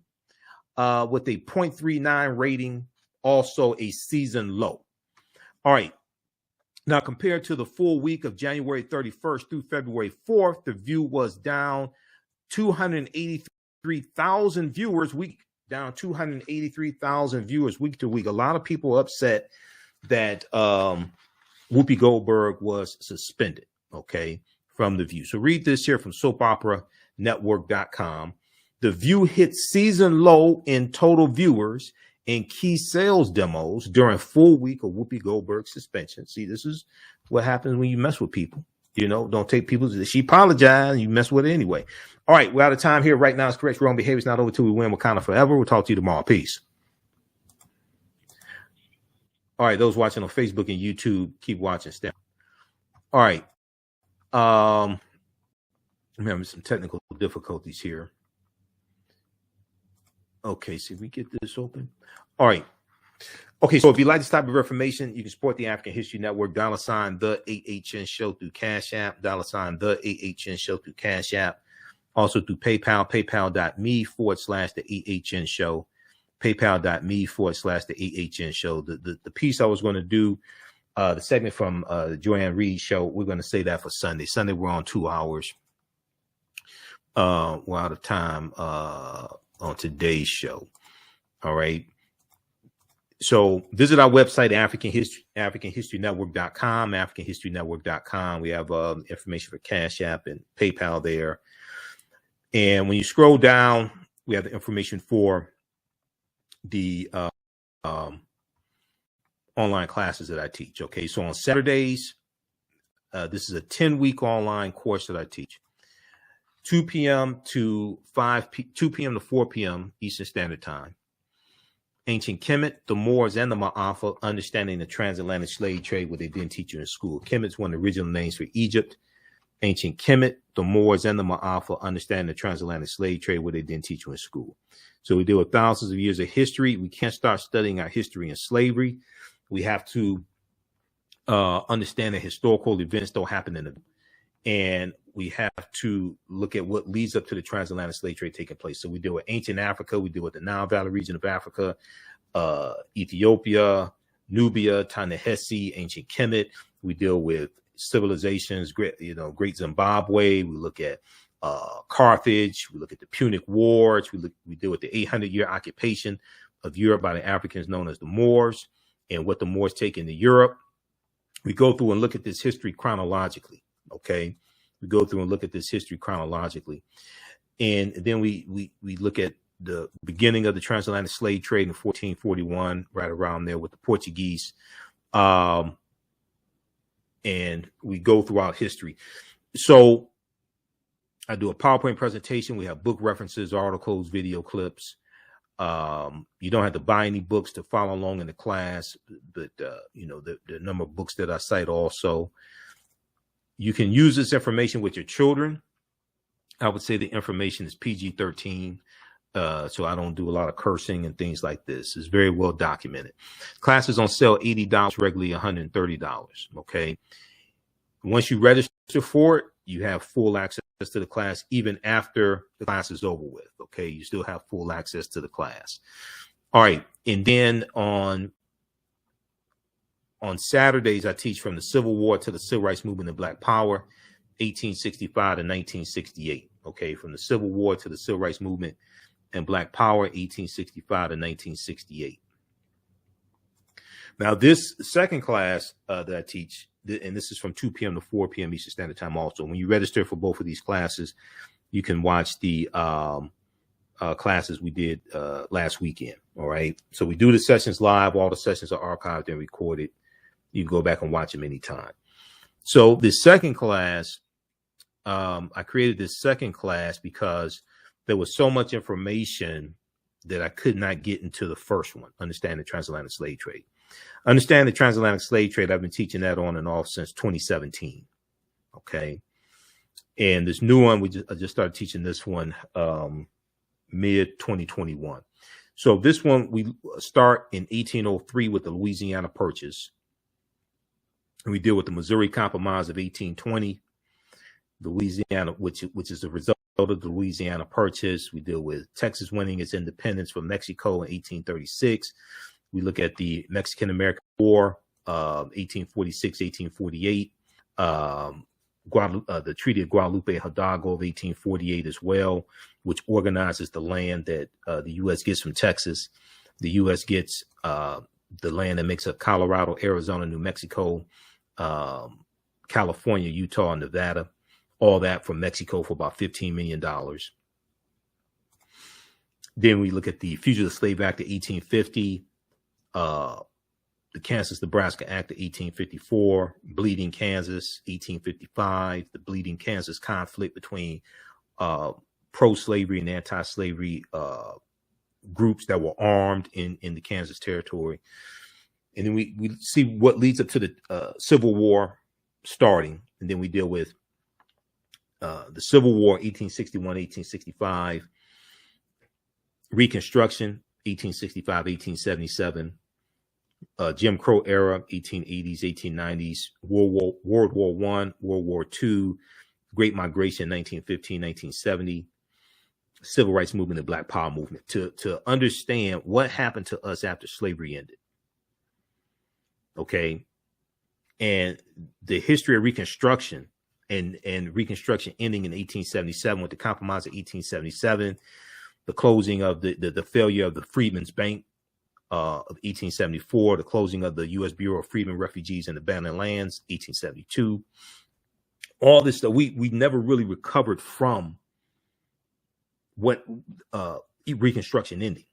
with a 0.39 rating, also a season low. All right. Now, compared to the full week of January 31st through February 4th, The View was down 283,000 viewers week, down 283,000 viewers week to week. A lot of people upset that Whoopi Goldberg was suspended, okay, from The View. So read this here from soapopera.network.com. The View hit season low in total viewers and key sales demos during full week of Whoopi Goldberg's suspension. See, this is what happens when you mess with people. You know, don't take people. She apologized. You mess with it anyway. All right, we're out of time here. Right now, it's correct. Wrong behavior is not over till we win. Wakanda forever. We'll talk to you tomorrow. Peace. All right, those watching on Facebook and YouTube, keep watching. Stay. All right. I'm having some technical difficulties here. Okay, see if we get this open. All right. Okay, so if you'd like this type of information, you can support the African History Network, $ the AHN Show through Cash App, $ the AHN Show through Cash App, also through PayPal, paypal.me/the AHN Show, paypal.me/the AHN Show. The piece I was going to do, the segment from Joanne Reed's show, we're going to say that for Sunday. Sunday, we're on 2 hours. We're out of time on today's show. All right. So visit our website, AfricanHistoryNetwork.com, AfricanHistoryNetwork.com. We have information for Cash App and PayPal there. And when you scroll down, we have the information for the online classes that I teach. Okay. So on Saturdays, this is a 10-week online course that I teach. 2 p.m. to 4 p.m. Eastern Standard Time. Ancient Kemet, the Moors, and the Maafa, understanding the transatlantic slave trade, what they didn't teach you in school. Kemet's one of the original names for Egypt. Ancient Kemet, the Moors, and the Maafa, understanding the transatlantic slave trade, what they didn't teach you in school. So we deal with thousands of years of history. We can't start studying our history in slavery. We have to understand that historical events don't happen in the, and we have to look at what leads up to the transatlantic slave trade taking place. So we deal with ancient Africa. We deal with the Nile Valley region of Africa, Ethiopia, Nubia, Ta-Nehisi, ancient Kemet. We deal with civilizations, great Zimbabwe. We look at Carthage. We look at the Punic Wars. We deal with the 800-year occupation of Europe by the Africans known as the Moors, and what the Moors take into Europe. We go through and look at this history chronologically. Okay, we go through and look at this history chronologically, and then we look at the beginning of the transatlantic slave trade in 1441, right around there with the Portuguese, and we go throughout history. So I do a PowerPoint presentation. We have book references, articles, video clips. You don't have to buy any books to follow along in the class, but the number of books that I cite also. You can use this information with your children. I would say the information is PG-13, so I don't do a lot of cursing and things like this. It's very well documented. Class is on sale $80, regularly $130. Okay. Once you register for it, you have full access to the class even after the class is over with. Okay, you still have full access to the class. All right, and then on Saturdays, I teach from the Civil War to the Civil Rights Movement and Black Power, 1865 to 1968. Okay, from the Civil War to the Civil Rights Movement and Black Power, 1865 to 1968. Now, this second class that I teach, and this is from 2 p.m. to 4 p.m. Eastern Standard Time also. When you register for both of these classes, you can watch the classes we did last weekend. All right. So we do the sessions live. All the sessions are archived and recorded. You can go back and watch them anytime. So the second class, I created this second class because there was so much information that I could not get into the first one, Understand the Transatlantic Slave Trade. Understand the Transatlantic Slave Trade, I've been teaching that on and off since 2017. Okay. And this new one, I just started teaching this one mid 2021. So this one, we start in 1803 with the Louisiana Purchase. And we deal with the Missouri Compromise of 1820, Louisiana, which is the result of the Louisiana Purchase. We deal with Texas winning its independence from Mexico in 1836. We look at the Mexican-American War, 1846, 1848, the Treaty of Guadalupe Hidalgo of 1848 as well, which organizes the land that the U.S. gets from Texas. The U.S. gets the land that makes up Colorado, Arizona, New Mexico, California, Utah, and Nevada, all that from Mexico for about $15 million. Then we look at the Fugitive Slave Act of 1850, the Kansas-Nebraska Act of 1854, Bleeding Kansas, 1855, the Bleeding Kansas conflict between pro-slavery and anti-slavery groups that were armed in the Kansas territory. And then we see what leads up to the Civil War starting. And then we deal with the Civil War, 1861, 1865, Reconstruction, 1865, 1877, Jim Crow era, 1880s, 1890s, World War I, World War II, Great Migration, 1915, 1970, Civil Rights Movement and Black Power movement, to understand what happened to us after slavery ended. Okay. And the history of Reconstruction and Reconstruction ending in 1877 with the Compromise of 1877, the closing of the failure of the Freedmen's Bank of 1874, the closing of the U.S. Bureau of Freedmen, Refugees, and Abandoned Lands, 1872. All this stuff, we never really recovered from what Reconstruction ending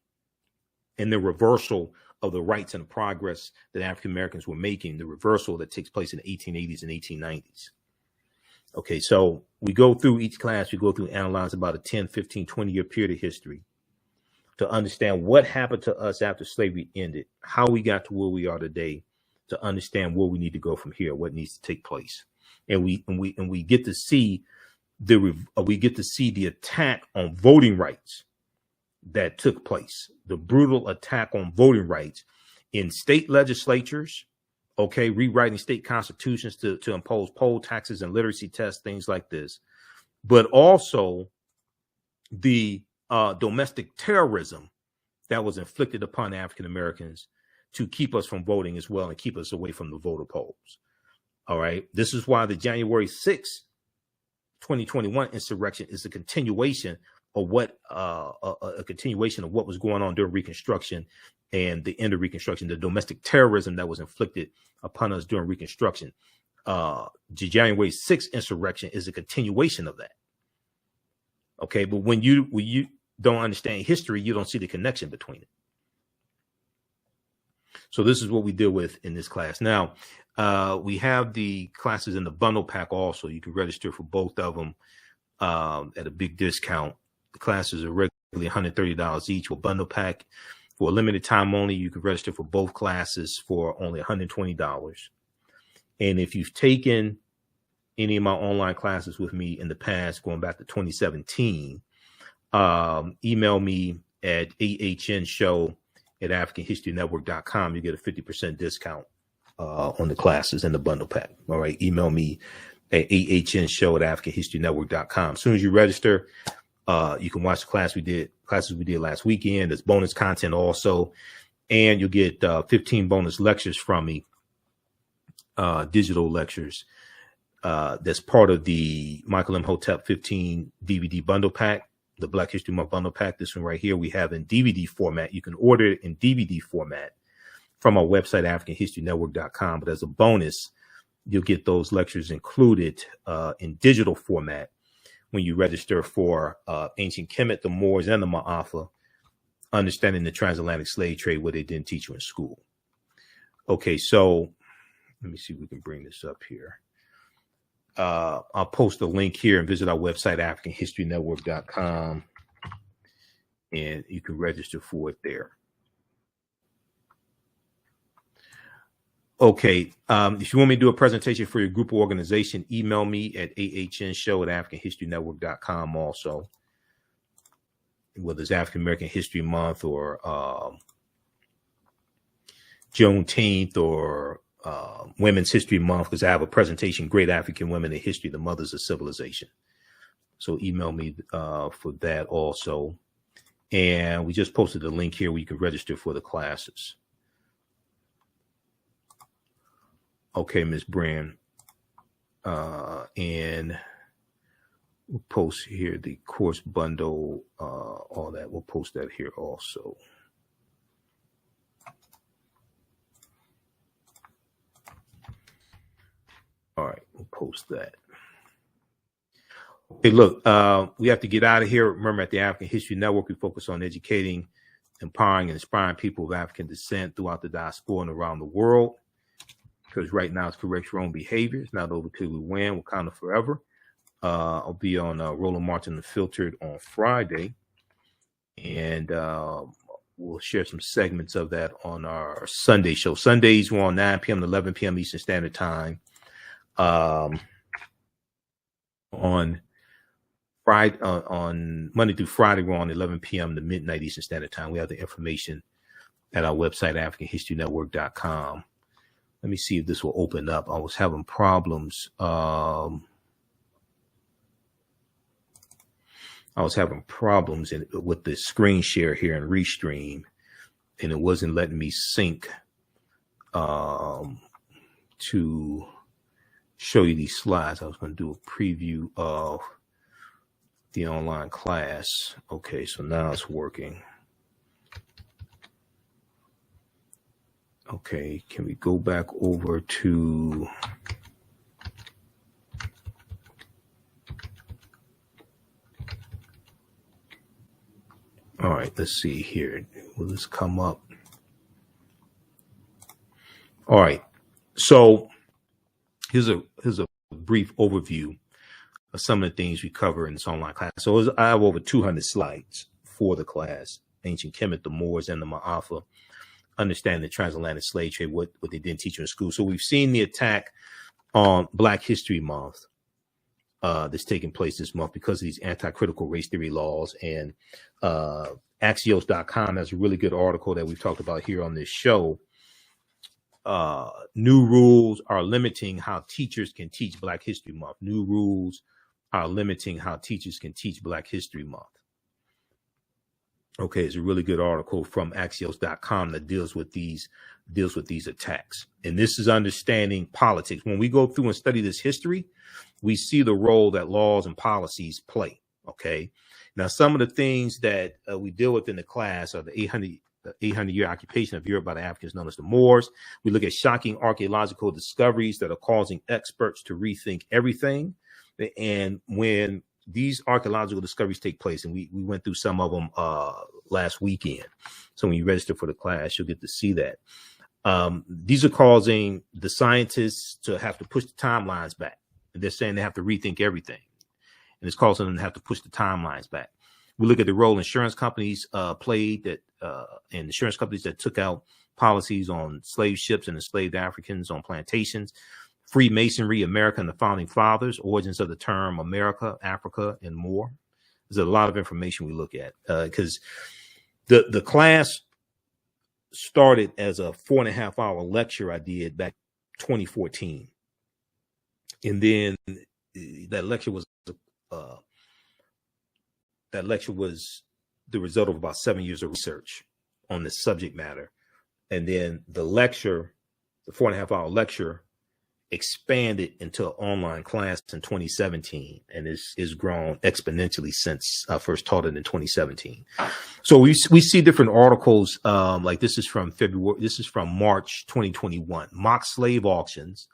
and the reversal of the rights and the progress that African Americans were making, the reversal that takes place in the 1880s and 1890s. Okay, so we go through each class, we go through and analyze about a 10, 15, 20-year period of history to understand what happened to us after slavery ended, how we got to where we are today, to understand where we need to go from here, what needs to take place. And we get to see the attack on voting rights that took place, the brutal attack on voting rights in state legislatures, okay, rewriting state constitutions to impose poll taxes and literacy tests, things like this, but also the domestic terrorism that was inflicted upon African Americans to keep us from voting as well and keep us away from the voter polls. All right. This is why the January 6th, 2021 insurrection is a continuation of what a continuation of what was going on during Reconstruction and the end of Reconstruction, the domestic terrorism that was inflicted upon us during Reconstruction. The January 6th insurrection is a continuation of that. Okay, but when you don't understand history, you don't see the connection between it. So this is what we deal with in this class. Now, we have the classes in the bundle pack also. You can register for both of them at a big discount. The classes are regularly $130 each with bundle pack. For a limited time only, you can register for both classes for only $120. And if you've taken any of my online classes with me in the past, going back to 2017, email me at TheAHNShow@AfricanHistoryNetwork.com. You get a 50% discount on the classes in the bundle pack. All right. Email me at TheAHNShow@AfricanHistoryNetwork.com. As soon as you register, you can watch the classes we did last weekend. There's bonus content also. And you'll get 15 bonus lectures from me, digital lectures. That's part of the Michael Imhotep 15 DVD bundle pack, the Black History Month bundle pack. This one right here we have in DVD format. You can order it in DVD format from our website, AfricanHistoryNetwork.com. But as a bonus, you'll get those lectures included in digital format when you register for Ancient Kemet, the Moors, and the Maafa, Understanding the Transatlantic Slave Trade, what they didn't teach you in school. Okay, so let me see if we can bring this up here. I'll post a link here and visit our website, AfricanHistoryNetwork.com, and you can register for it there. Okay, if you want me to do a presentation for your group or organization, email me at AHNShow@AfricanHistoryNetwork.com also. Whether it's African American History Month or Juneteenth or Women's History Month, because I have a presentation, Great African Women in History, the Mothers of Civilization. So email me for that also. And we just posted a link here where you can register for the classes. Okay, Ms. Brand. And we'll post here the course bundle, all that. We'll post that here also. All right, we'll post that. Okay, look, we have to get out of here. Remember, at the African History Network, we focus on educating, empowering, and inspiring people of African descent throughout the diaspora and around the world. Because right now it's correct your own behavior. It's not over till we win. We're kind of forever. I'll be on Roland Martin Unfiltered on Friday. And we'll share some segments of that on our Sunday show. Sundays, we're on 9 p.m. to 11 p.m. Eastern Standard Time. On Friday, on Monday through Friday, we're on 11 p.m. to midnight Eastern Standard Time. We have the information at our website, AfricanHistoryNetwork.com. Let me see if this will open up. I was having problems. With the screen share here in Restream, and it wasn't letting me sync to show you these slides. I was going to do a preview of the online class. Okay, so now it's working. Okay, can we go back over to all right, let's see here. Will this come up? All right. So here's a brief overview of some of the things we cover in this online class. So I have over 200 slides for the class. Ancient Kemet, the Moors, and the Maafa. Understanding the transatlantic slave trade, what they didn't teach you in school. So we've seen the attack on Black History Month that's taking place this month because of these anti-critical race theory laws. And Axios.com has a really good article that we've talked about here on this show. New rules are limiting how teachers can teach Black History Month. New rules are limiting how teachers can teach Black History Month. Okay, it's a really good article from Axios.com that deals with these attacks. And this is understanding politics. When we go through and study this history, we see the role that laws and policies play. Okay, now some of the things that we deal with in the class are the 800-year occupation of Europe by the Africans known as the Moors. We look at shocking archaeological discoveries that are causing experts to rethink everything. And when these archaeological discoveries take place, and we went through some of them last weekend. So when you register for the class, you'll get to see that. These are causing the scientists to have to push the timelines back. They're saying they have to rethink everything. And it's causing them to have to push the timelines back. We look at the role insurance companies played and insurance companies that took out policies on slave ships and enslaved Africans on plantations. Freemasonry, America and the Founding Fathers, origins of the term America, Africa, and more. There's a lot of information we look at because the class started as a 4.5-hour lecture I did back 2014. And then that lecture was the result of about 7 years of research on this subject matter. And then the 4.5-hour lecture expanded into an online class in 2017 and is grown exponentially since I first taught it in 2017. So we see different articles like this is from March 2021. Mock slave auctions,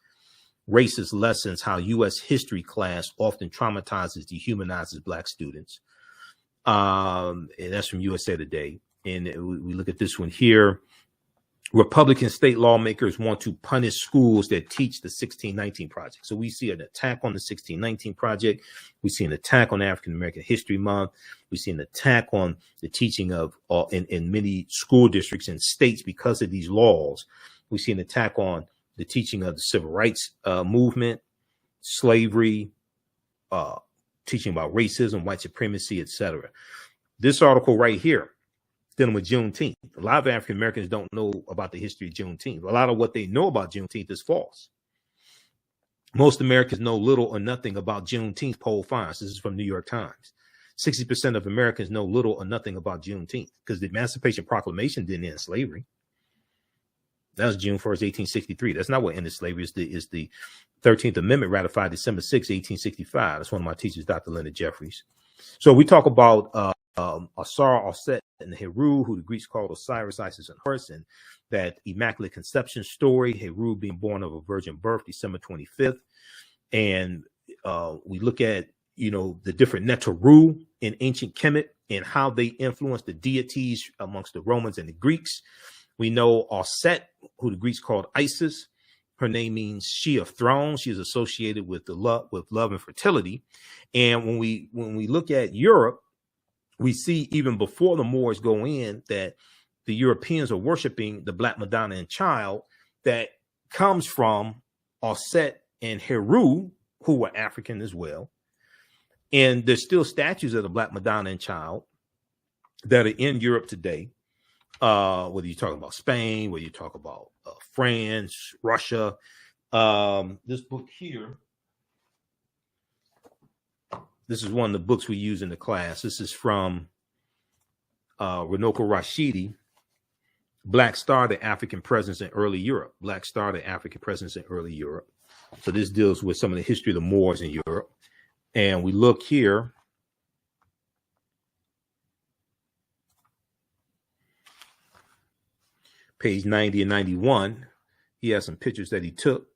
racist lessons, how U.S. history class often traumatizes, dehumanizes Black students. And that's from USA Today. And we look at this one here. Republican state lawmakers want to punish schools that teach the 1619 Project. So we see an attack on the 1619 Project. We see an attack on African American History Month. We see an attack on the teaching of in many school districts and states because of these laws. We see an attack on the teaching of the civil rights movement, slavery, teaching about racism, white supremacy, etc. This article right here, dealing with Juneteenth. A lot of African Americans don't know about the history of Juneteenth. A lot of what they know about Juneteenth is false. Most Americans know little or nothing about Juneteenth, poll finds. This is from New York Times. 60% of Americans know little or nothing about Juneteenth because the Emancipation Proclamation didn't end slavery. That was June 1st, 1863. That's not what ended slavery. It's the 13th Amendment ratified December 6, 1865. That's one of my teachers, Dr. Leonard Jeffries. So we talk about Asar, Osset, and Heru, who the Greeks called Osiris, Isis, and Horus, and that Immaculate Conception story, Heru being born of a virgin birth, December 25th. And we look at, the different Neteru in ancient Kemet and how they influenced the deities amongst the Romans and the Greeks. We know Osset, who the Greeks called Isis. Her name means she of thrones. She is associated with love and fertility. And when we look at Europe, we see even before the Moors go in that the Europeans are worshiping the Black Madonna and Child that comes from Osset and Heru, who were African as well. And there's still statues of the Black Madonna and Child that are in Europe today. Whether you're talking about Spain, whether you talk about France, Russia. This book here, this is one of the books we use in the class. This is from Runoko Rashidi, Black Star, the African Presence in Early Europe. Black Star, the African Presence in Early Europe. So this deals with some of the history of the Moors in Europe. And we look here. Page 90 and 91. He has some pictures that he took.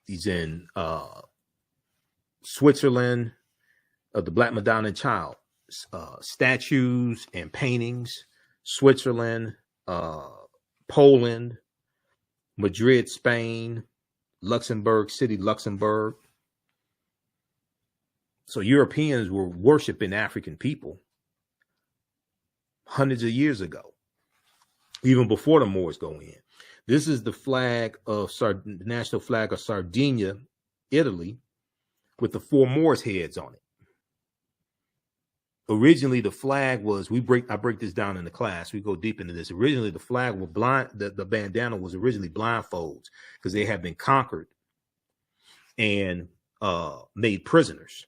He's in Switzerland of the Black Madonna and Child, statues and paintings. Switzerland, Poland, Madrid, Spain, Luxembourg City, Luxembourg. So Europeans were worshiping African people hundreds of years ago, even before the Moors go in. This is the flag of the national flag of Sardinia, Italy, with the 4 Moors heads on it. Originally, the flag was, I break this down in the class. We go deep into this. Originally, the flag was blind. The bandana was originally blindfolds because they had been conquered and made prisoners.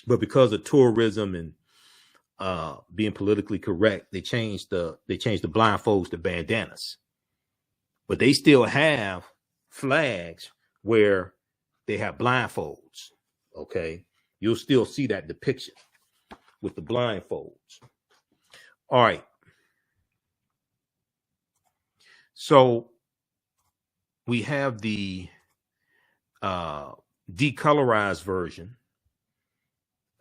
But because of tourism and being politically correct, they changed the blindfolds to bandanas, but they still have flags where they have blindfolds. Okay, you'll still see that depiction with the blindfolds. All right. So we have the decolorized version,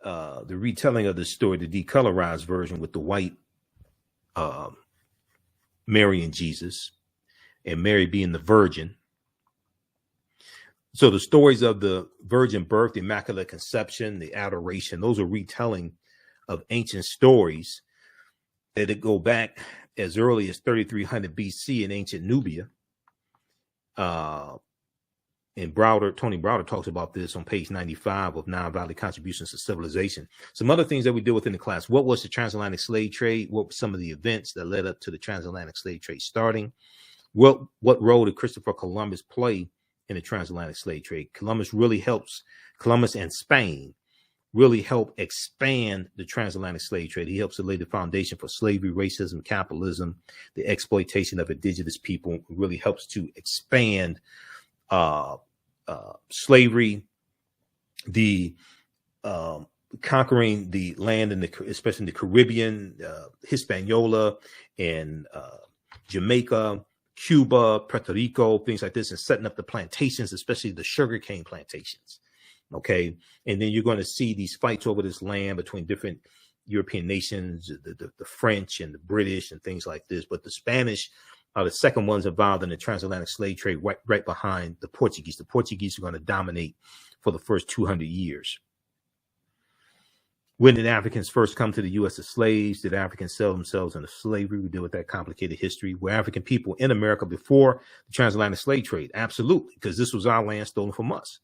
the retelling of the story, the decolorized version with the white Mary and Jesus, and Mary being the virgin. So the stories of the virgin birth, the Immaculate Conception, the Adoration, those are retelling of ancient stories that go back as early as 3300 BC in ancient Nubia. And Tony Browder talks about this on page 95 of Nile Valley Contributions to Civilization. Some other things that we deal with in the class. What was the transatlantic slave trade? What were some of the events that led up to the transatlantic slave trade starting? What role did Christopher Columbus play in the transatlantic slave trade? Columbus and Spain really helped expand the transatlantic slave trade. He helps to lay the foundation for slavery, racism, capitalism, the exploitation of indigenous people. Really helps to expand slavery, the conquering the land especially in the Caribbean, Hispaniola, and Jamaica, Cuba, Puerto Rico, things like this, and setting up the plantations, especially the sugarcane plantations. Okay. And then you're going to see these fights over this land between different European nations, the French and the British and things like this. But the Spanish are the second ones involved in the transatlantic slave trade, right behind the Portuguese. The Portuguese are going to dominate for the first 200 years. When did Africans first come to the U.S. as slaves? Did Africans sell themselves into slavery? We deal with that complicated history. Were African people in America before the transatlantic slave trade? Absolutely, because this was our land stolen from us.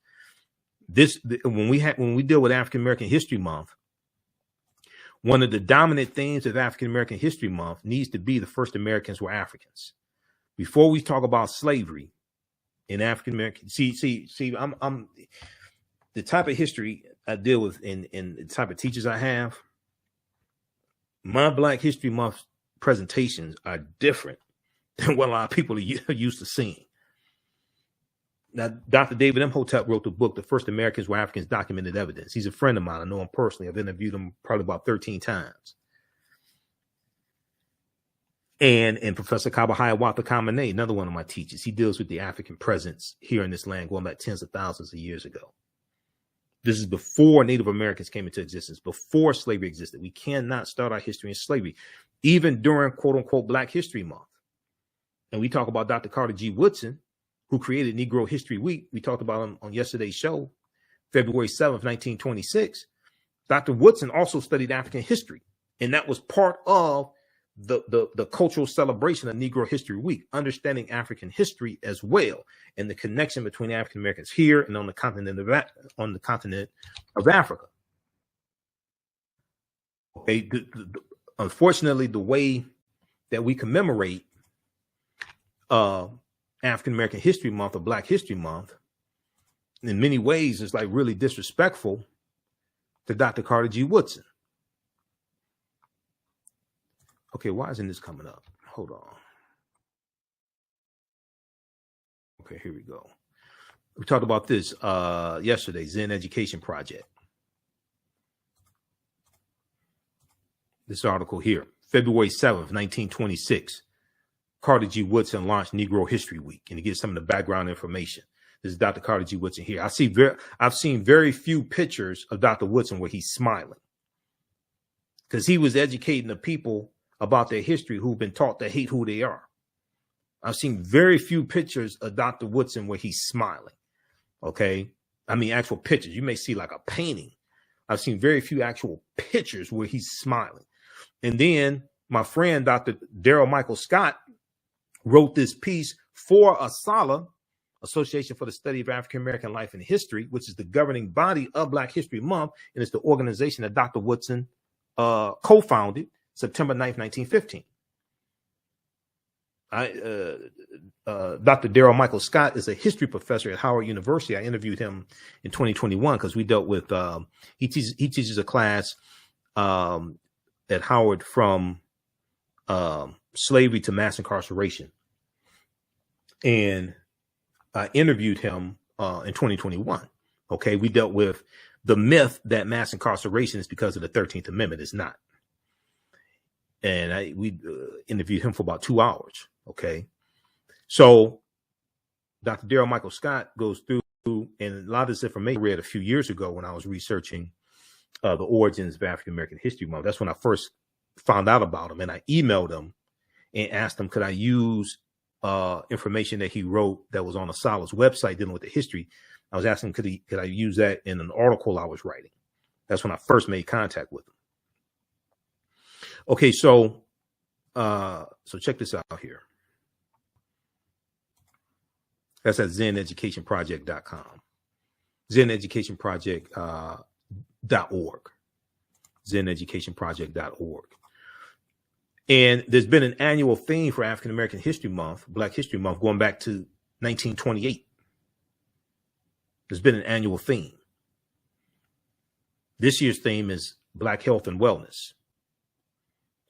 When we deal with African American History Month, one of the dominant themes of African American History Month needs to be the first Americans were Africans. Before we talk about slavery in African American, I'm the type of history I deal with in the type of teachers I have. My Black History Month presentations are different than what a lot of people are used to seeing. Now, Dr. David Imhotep wrote the book, The First Americans Were Africans, Documented Evidence. He's a friend of mine. I know him personally. I've interviewed him probably about 13 times. And Professor Kabahaya Kamene, another one of my teachers, he deals with the African presence here in this land going back tens of thousands of years ago. This is before Native Americans came into existence, before slavery existed. We cannot start our history in slavery, even during quote unquote Black History Month. And we talk about Dr. Carter G. Woodson, who created Negro History Week. We talked about him on yesterday's show, February 7th, 1926. Dr. Woodson also studied African history, and that was part of the cultural celebration of Negro History Week, understanding African history as well, and the connection between African Americans here and on the continent of Africa. Okay, unfortunately, the way that we commemorate African American History Month or Black History Month, in many ways, is like really disrespectful to Dr. Carter G. Woodson. Okay, why isn't this coming up? Hold on. Okay, here we go. We talked about this yesterday, Zen Education Project. This article here, February 7th, 1926. Carter G. Woodson launched Negro History Week, and to get some of the background information. This is Dr. Carter G. Woodson here. I've seen very few pictures of Dr. Woodson where he's smiling, because he was educating the people about their history who've been taught to hate who they are. I've seen very few pictures of Dr. Woodson where he's smiling. Okay, I mean actual pictures. You may see like a painting. I've seen very few actual pictures where he's smiling. And then my friend Dr. Daryl Michael Scott wrote this piece for ASALH, Association for the Study of African American Life and History, which is the governing body of Black History Month, and it's the organization that Dr. Woodson co-founded September 9th, 1915. Dr. Daryl Michael Scott is a history professor at Howard University. I interviewed him in 2021 because we dealt with, he teaches a class at Howard from slavery to mass incarceration. And I interviewed him in 2021. Okay, we dealt with the myth that mass incarceration is because of the 13th Amendment. It's not. And we interviewed him for about 2 hours. Okay, so Dr. Daryl Michael Scott goes through, and a lot of this information I read a few years ago when I was researching the origins of African American History Month. That's when I first found out about him, and I emailed him and asked him, could I use information that he wrote that was on a Solace website dealing with the history. I was asking, could I use that in an article I was writing? That's when I first made contact with him. Okay, so check this out here. That's at zeneducationproject.com. zeneducationproject.org. zeneducationproject.org. And there's been an annual theme for African American History Month, Black History Month, going back to 1928. There's been an annual theme. This year's theme is Black Health and Wellness,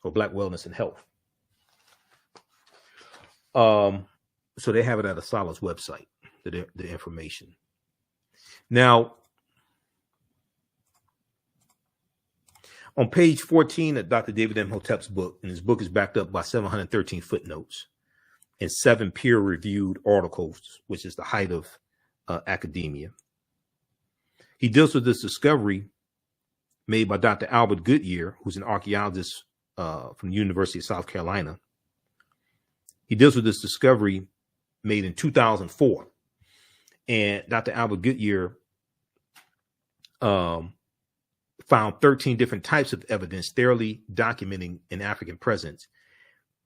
or Black Wellness and Health. So they have it at a Solace website, the information. Now, on page 14 of Dr. David Imhotep's book, and his book is backed up by 713 footnotes and 7 peer-reviewed articles, which is the height of academia. He deals with this discovery made by Dr. Albert Goodyear, who's an archaeologist from the University of South Carolina. He deals with this discovery made in 2004. And Dr. Albert Goodyear found 13 different types of evidence thoroughly documenting an African presence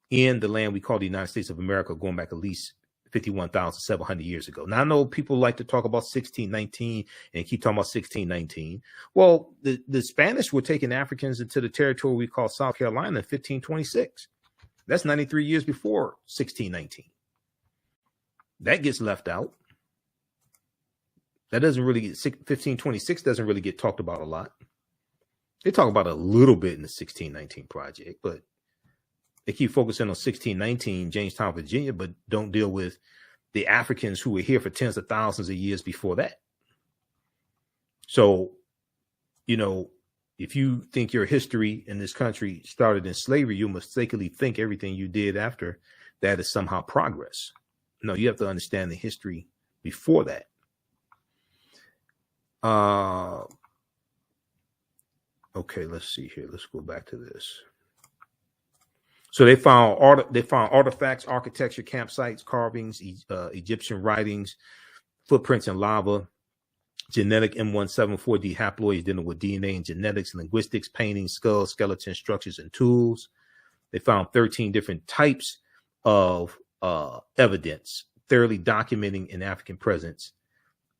in the land we call the United States of America, going back at least 51,700 years ago. Now, I know people like to talk about 1619 and keep talking about 1619. Well, the Spanish were taking Africans into the territory we call South Carolina in 1526. That's 93 years before 1619. That gets left out. That doesn't really get, 1526 doesn't really get talked about a lot. They talk about it a little bit in the 1619 project, but they keep focusing on 1619, Jamestown, Virginia, but don't deal with the Africans who were here for tens of thousands of years before that. So, you know, if you think your history in this country started in slavery, you mistakenly think everything you did after that is somehow progress. No, you have to understand the history before that. Okay, let's see here. Let's go back to this. So they found artifacts, architecture, campsites, carvings, Egyptian writings, footprints in lava, genetic M174D haploids dealing with DNA and genetics, linguistics, paintings, skulls, skeletons, structures, and tools. They found 13 different types of evidence thoroughly documenting an African presence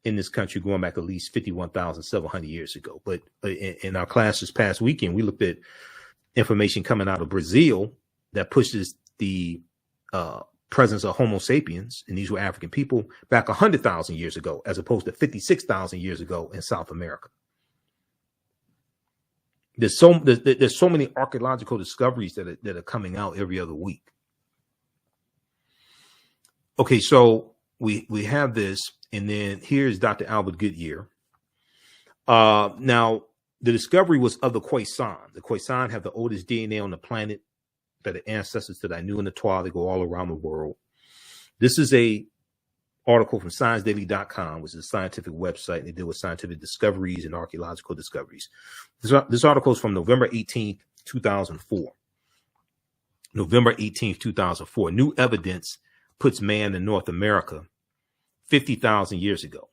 in this country going back at least 51,700 years ago. But in our class this past weekend, we looked at information coming out of Brazil that pushes the presence of Homo sapiens, and these were African people, back 100,000 years ago, as opposed to 56,000 years ago in South America. There's so many archaeological discoveries that are coming out every other week. Okay, so we have this, and then here's Dr. Albert Goodyear. Now, the discovery was of the Khoisan. The Khoisan have the oldest DNA on the planet. That are ancestors that I knew in the Twa. They go all around the world. This is a article from ScienceDaily.com, which is a scientific website, and they deal with scientific discoveries and archaeological discoveries. This article is from November 18th, 2004. November 18th, 2004. New evidence puts man in North America 50,000 years ago.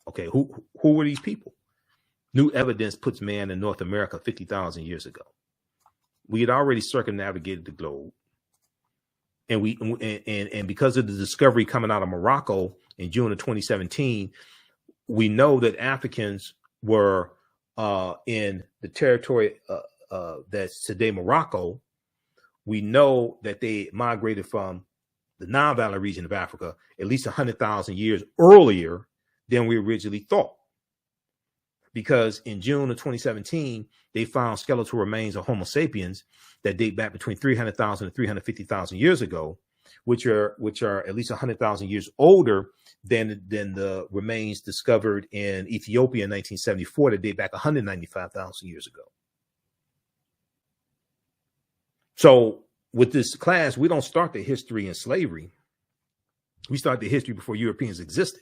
Okay, who were these people? New evidence puts man in North America 50,000 years ago. We had already circumnavigated the globe, and because of the discovery coming out of Morocco in June of 2017, we know that Africans were in the territory that's today Morocco. We know that they migrated from the Nile Valley region of Africa at least 100,000 years earlier than we originally thought. because in June of 2017, they found skeletal remains of Homo sapiens that date back between 300,000 and 350,000 years ago, which are at least 100,000 years older than the remains discovered in Ethiopia in 1974 that date back 195,000 years ago. So with this class, we don't start the history in slavery. We start the history before Europeans existed.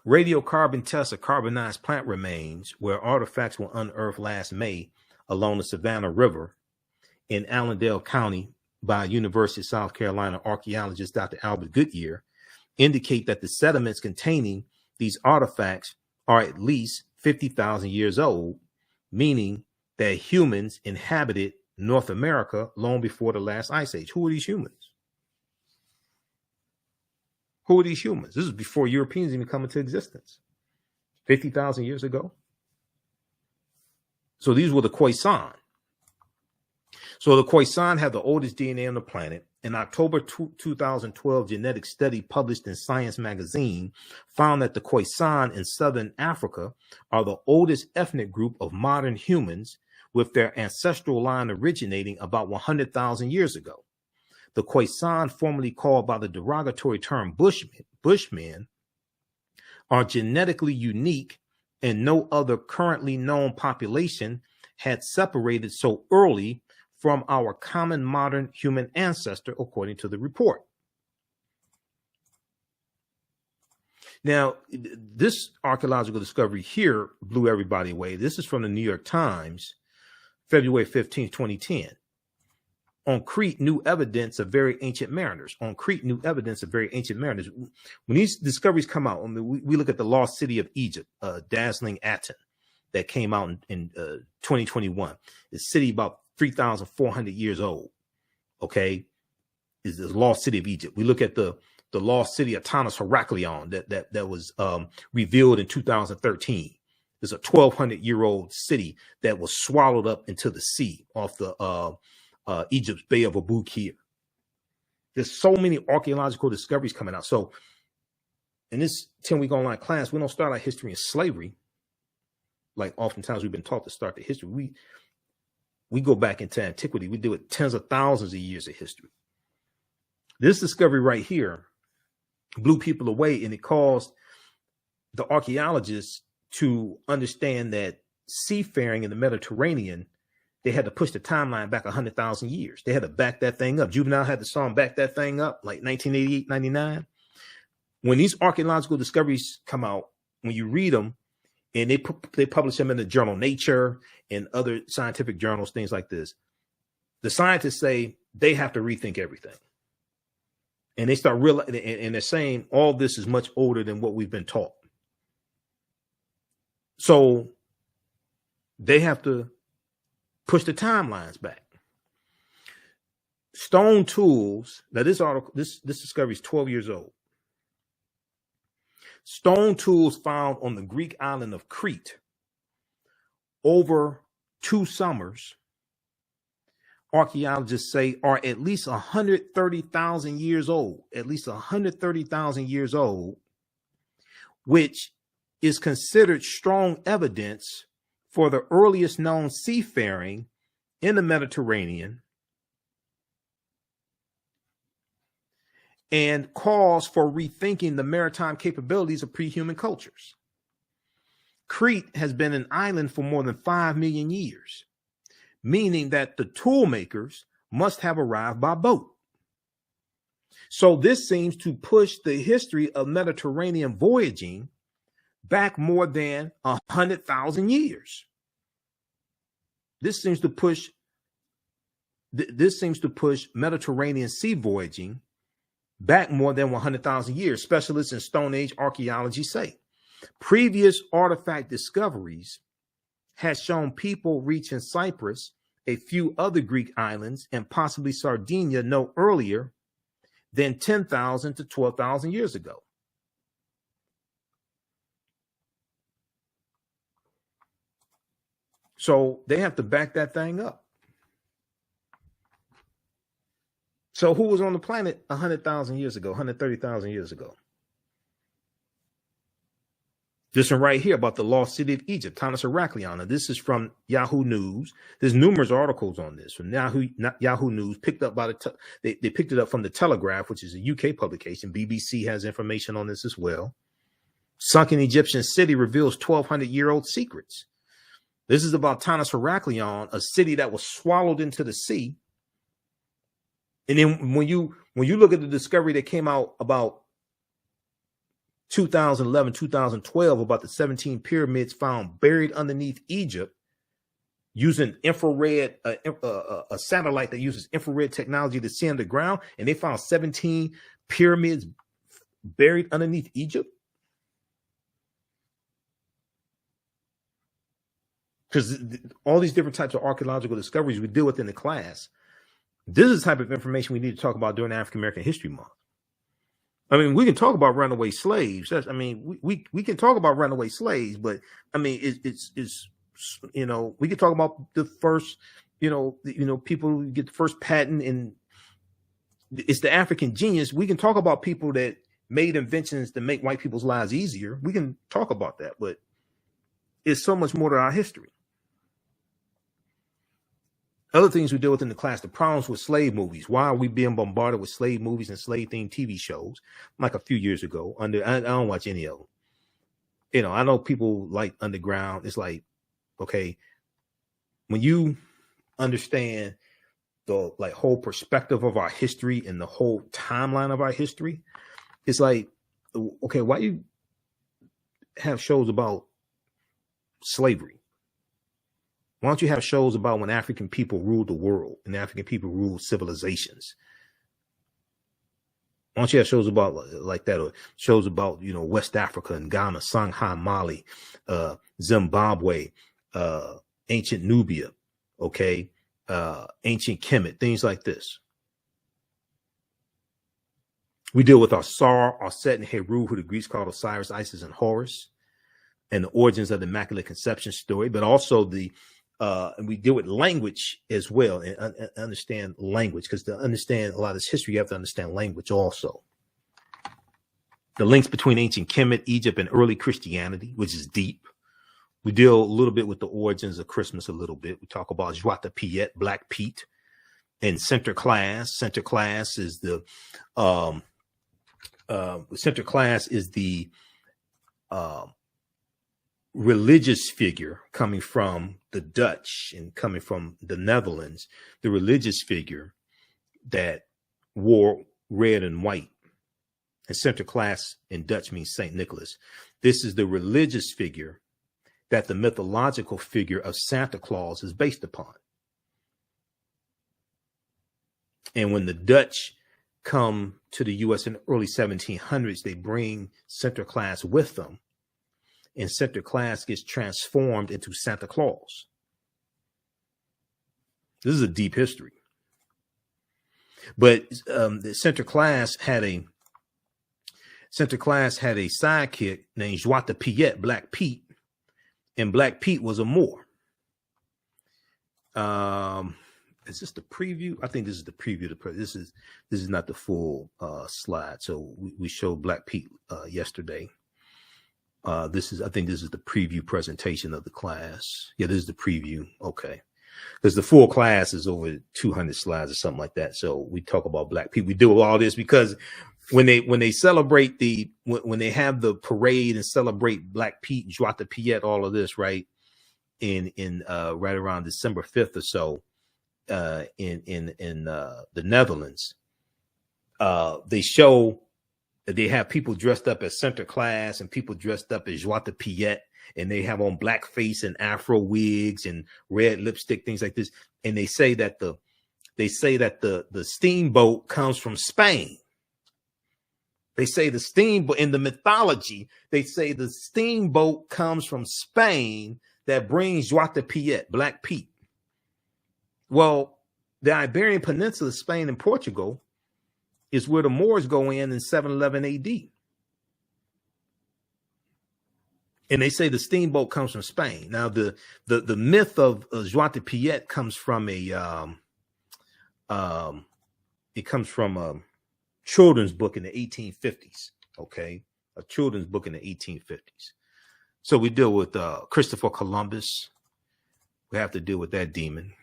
Radiocarbon tests of carbonized plant remains, where artifacts were unearthed last May along the Savannah River in Allendale County by University of South Carolina archaeologist Dr. Albert Goodyear, indicate that the sediments containing these artifacts are at least 50,000 years old, meaning that humans inhabited North America long before the last ice age. Who are these humans? Who are these humans? This is before Europeans even come into existence. 50,000 years ago. So these were the Khoisan. So the Khoisan have the oldest DNA on the planet. An October 2012 genetic study published in Science magazine found that the Khoisan in southern Africa are the oldest ethnic group of modern humans, with their ancestral line originating about 100,000 years ago. The Khoisan, formerly called by the derogatory term Bushmen, are genetically unique, and no other currently known population had separated so early from our common modern human ancestor, according to the report. Now, this archaeological discovery here blew everybody away. This is from the New York Times, February 15, 2010. On Crete, new evidence of very ancient mariners. On Crete, new evidence of very ancient mariners. When these discoveries come out, we look at the lost city of Egypt, dazzling Aten, that came out in 2021. The city about 3,400 years old, okay, is the lost city of Egypt. We look at the lost city of Tanis Heraklion that was revealed in 2013. It's a 1,200-year-old city that was swallowed up into the sea off the Egypt's Bay of Abu Qir. There's so many archaeological discoveries coming out. So in this 10-week online class, we don't start our history in slavery, like oftentimes we've been taught to start the history. We go back into antiquity. We deal with tens of thousands of years of history. This discovery right here blew people away, and it caused the archaeologists to understand that seafaring in the Mediterranean, they had to push the timeline back 100,000 years. They had to back that thing up. Juvenile had the song Back That Thing Up, like 1988, 99. When these archaeological discoveries come out, when you read them, and they publish them in the journal Nature and other scientific journals, things like this, the scientists say they have to rethink everything. And they start realizing, and they're saying all this is much older than what we've been taught. So they have to push the timelines back. Stone tools. Now this discovery is 12 years old. Stone tools found on the Greek island of Crete over 2 summers, archaeologists say, are at least 130,000 years old, at least 130,000 years old, which is considered strong evidence for the earliest known seafaring in the Mediterranean, and calls for rethinking the maritime capabilities of pre-human cultures. Crete has been an island for more than 5 million years, meaning that the tool makers must have arrived by boat. So this seems to push the history of Mediterranean voyaging back more than 100,000 years. This seems to push Mediterranean sea voyaging back more than 100,000 years, specialists in Stone Age archaeology say. Previous artifact discoveries has shown people reaching Cyprus, a few other Greek islands, and possibly Sardinia no earlier than 10,000 to 12,000 years ago. So they have to back that thing up. So who was on the planet 100,000 years ago, 130,000 years ago? This one right here about the lost city of Egypt, Tanis Heraklion. And this is from Yahoo News. There's numerous articles on this from Yahoo News, picked up by they picked it up from the Telegraph, which is a UK publication. BBC has information on this as well. Sunken Egyptian city reveals 1,200-year-old secrets. This is about Tanis Heraklion, a city that was swallowed into the sea. And then when you look at the discovery that came out about 2011, 2012, about the 17 pyramids found buried underneath Egypt using infrared, a satellite that uses infrared technology to see underground, and they found 17 pyramids buried underneath Egypt. Because all these different types of archaeological discoveries we deal with in the class, this is the type of information we need to talk about during African American History Month. I mean, we can talk about runaway slaves. We can talk about runaway slaves, but I mean, it's you know, we can talk about the first, people who get the first patent, and it's the African genius. We can talk about people that made inventions to make white people's lives easier. We can talk about that, but it's so much more to our history. Other things we deal with in the class, the problems with slave movies. Why are we being bombarded with slave movies and slave-themed TV shows? Like a few years ago, I don't watch any of them. I know people like Underground. It's like, okay, when you understand the whole perspective of our history and the whole timeline of our history, it's like, okay, why you have shows about slavery? Why don't you have shows about when African people ruled the world and African people ruled civilizations? Why don't you have shows about like that, or shows about, West Africa and Ghana, Songhai, Mali, Zimbabwe, ancient Nubia, okay, ancient Kemet, things like this. We deal with Osar, Aset, and Heru, who the Greeks called Osiris, Isis, and Horus, and the origins of the Immaculate Conception story, but also and we deal with language as well, and understand language, because to understand a lot of this history, you have to understand language also. The links between ancient Kemet, Egypt, and early Christianity, which is deep. We deal a little bit with the origins of Christmas a little bit. We talk about Joie de Piet, Black Pete, and Center Class. Center Class is the religious figure coming from the Dutch and coming from the Netherlands, the religious figure that wore red and white. And Sinterklaas in Dutch means Saint Nicholas. This is the religious figure that the mythological figure of Santa Claus is based upon. And when the Dutch come to the U.S. in the early 1700s, they bring Sinterklaas with them. And Sinterklaas gets transformed into Santa Claus. This is a deep history. But the Sinterklaas had a sidekick named Joie de Piet, Black Pete, and Black Pete was a Moor. Is this the preview? I think this is the preview. This is not the full slide. So we showed Black Pete yesterday. I think this is the preview presentation of the class. Yeah, this is the preview. Okay. Because the full class is over 200 slides or something like that. So we talk about Black Pete. We do all this because when they celebrate when they have the parade and celebrate Black Pete and Joie de Piet, all of this, right? In right around December 5th or so, in the Netherlands, they show that they have people dressed up as Sinterklaas and people dressed up as Joie de Piet, and they have on blackface and Afro wigs and red lipstick, things like this. And they say that the steamboat comes from Spain. They say the steamboat in the mythology, they say the steamboat comes from Spain that brings Joie de Piet, Black Pete. Well, the Iberian Peninsula, Spain and Portugal, is where the Moors go in 711 AD. And they say the steamboat comes from Spain. Now, the myth of Joie de Piet comes from a children's book in the 1850s. Okay, a children's book in the 1850s. So we deal with Christopher Columbus. We have to deal with that demon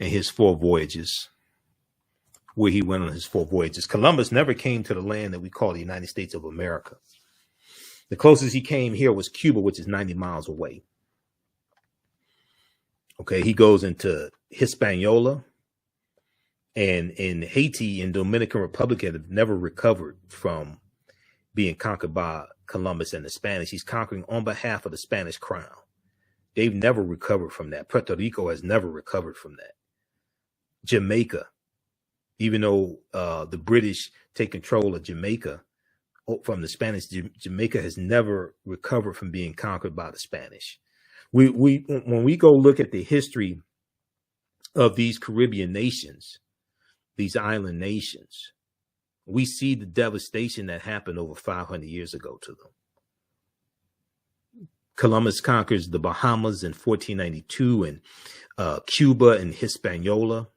and his 4 voyages, where he went on his 4 voyages. Columbus never came to the land that we call the United States of America. The closest he came here was Cuba, which is 90 miles away. Okay, he goes into Hispaniola, and in Haiti and Dominican Republic have never recovered from being conquered by Columbus and the Spanish. He's conquering on behalf of the Spanish crown. They've never recovered from that. Puerto Rico has never recovered from that. Jamaica, even though the British take control of Jamaica from the Spanish, Jamaica has never recovered from being conquered by the Spanish. When we go look at the history of these Caribbean nations, these island nations, we see the devastation that happened over 500 years ago to them. Columbus conquers the Bahamas in 1492 and Cuba and Hispaniola.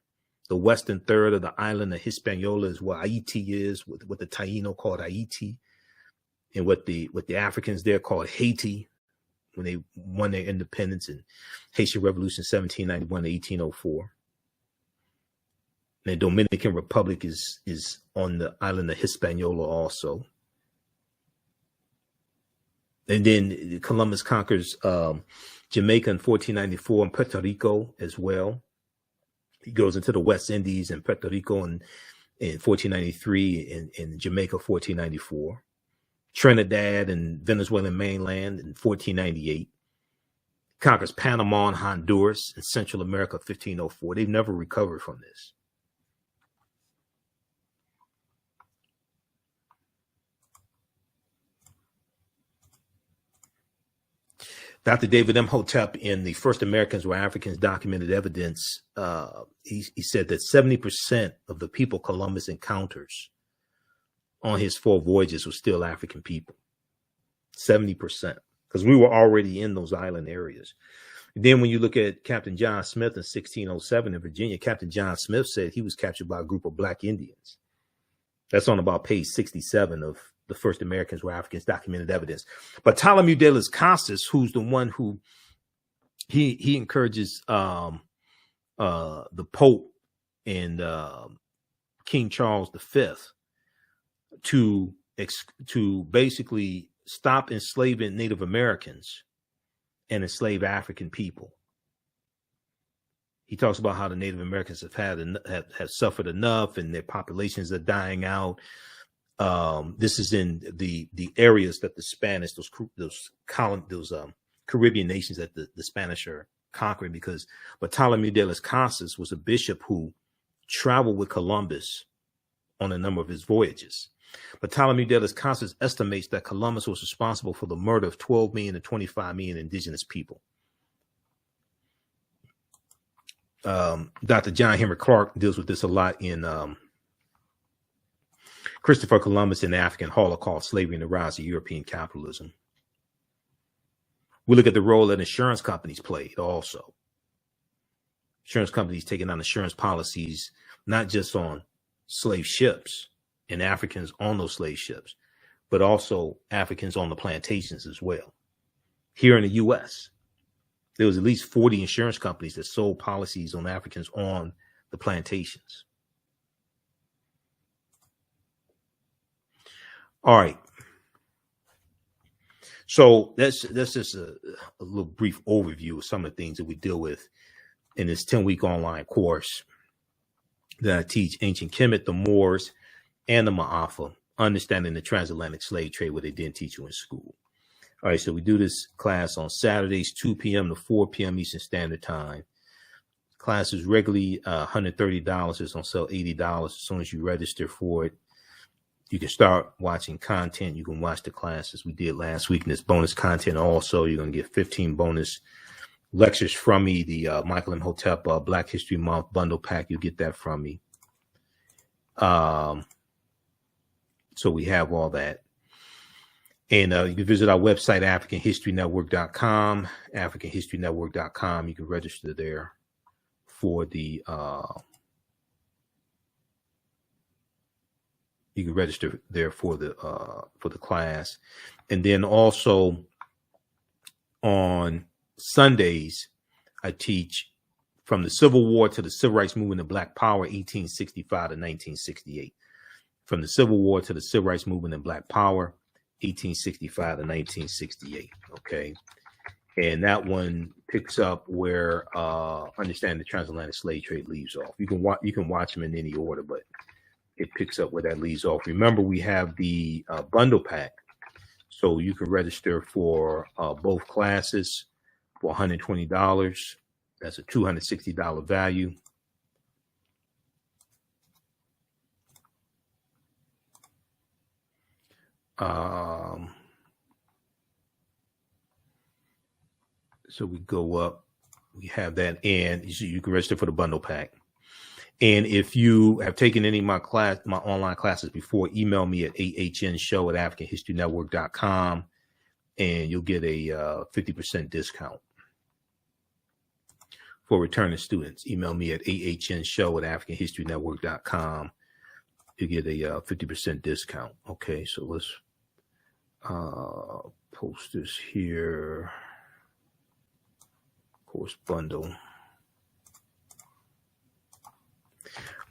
The western third of the island of Hispaniola is where Haiti is, what the Taino called Haiti, and what the Africans there called Haiti when they won their independence in Haitian Revolution 1791 to 1804. The Dominican Republic is on the island of Hispaniola also. And then Columbus conquers Jamaica in 1494 and Puerto Rico as well. He goes into the West Indies and Puerto Rico in 1493 and Jamaica 1494. Trinidad and Venezuelan mainland in 1498. Conquers Panama and Honduras in Central America 1504. They've never recovered from this. Dr. David Imhotep, in The First Americans Were Africans, Documented Evidence, he said that 70% of the people Columbus encounters on his 4 voyages were still African people. 70%, because we were already in those island areas. And then when you look at Captain John Smith in 1607 in Virginia, Captain John Smith said he was captured by a group of Black Indians. That's on about page 67 of The First Americans Were Africans, Documented Evidence. But Bartholomew de las Casas, who's the one who he encourages the Pope and King Charles V to basically stop enslaving Native Americans and enslave African people. He talks about how the Native Americans have suffered enough and their populations are dying out. This is in the areas that the Spanish, those Caribbean nations that the Spanish are conquering, because Bartholomew de las Casas was a bishop who traveled with Columbus on a number of his voyages. Bartholomew de las Casas estimates that Columbus was responsible for the murder of 12 million to 25 million indigenous people. Dr. John Henry Clark deals with this a lot in Christopher Columbus and the African Holocaust, Slavery and the Rise of European Capitalism. We look at the role that insurance companies played also. Insurance companies taking on insurance policies, not just on slave ships and Africans on those slave ships, but also Africans on the plantations as well. Here in the U.S., there was at least 40 insurance companies that sold policies on Africans on the plantations. All right. So that's just a little brief overview of some of the things that we deal with in this 10-week online course that I teach: Ancient Kemet, the Moors, and the Maafa, understanding the transatlantic slave trade, what they didn't teach you in school. All right, so we do this class on Saturdays, 2 p.m. to 4 p.m. Eastern Standard Time. Class is regularly $130. It's on sale $80 as soon as you register for it. You can start watching content. You can watch the classes we did last week, and there's bonus content also. You're going to get 15 bonus lectures from me, the Michael Imhotep Black History Month bundle pack. You get that from me. So we have all that. And you can visit our website, AfricanHistoryNetwork.com, AfricanHistoryNetwork.com. You can register there for the class. And then also On Sundays, I teach from the Civil War to the Civil Rights Movement and Black Power, 1865 to 1968. From the Civil War to the Civil Rights Movement and Black Power, 1865 to 1968. Okay. And that one picks up where Understanding the Transatlantic Slave Trade leaves off. You can watch them in any order, but it picks up where that leaves off. Remember, we have the bundle pack. So you can register for both classes for $120. That's a $260 value. So we go up, we have that, and you can register for the bundle pack. And if you have taken any of my online classes before, email me at TheAHNShow@AfricanHistoryNetwork.com, and you'll get a 50% discount. For returning students, email me at TheAHNShow@AfricanHistoryNetwork.com. You get a 50% discount. Okay, so let's post this here. Course bundle.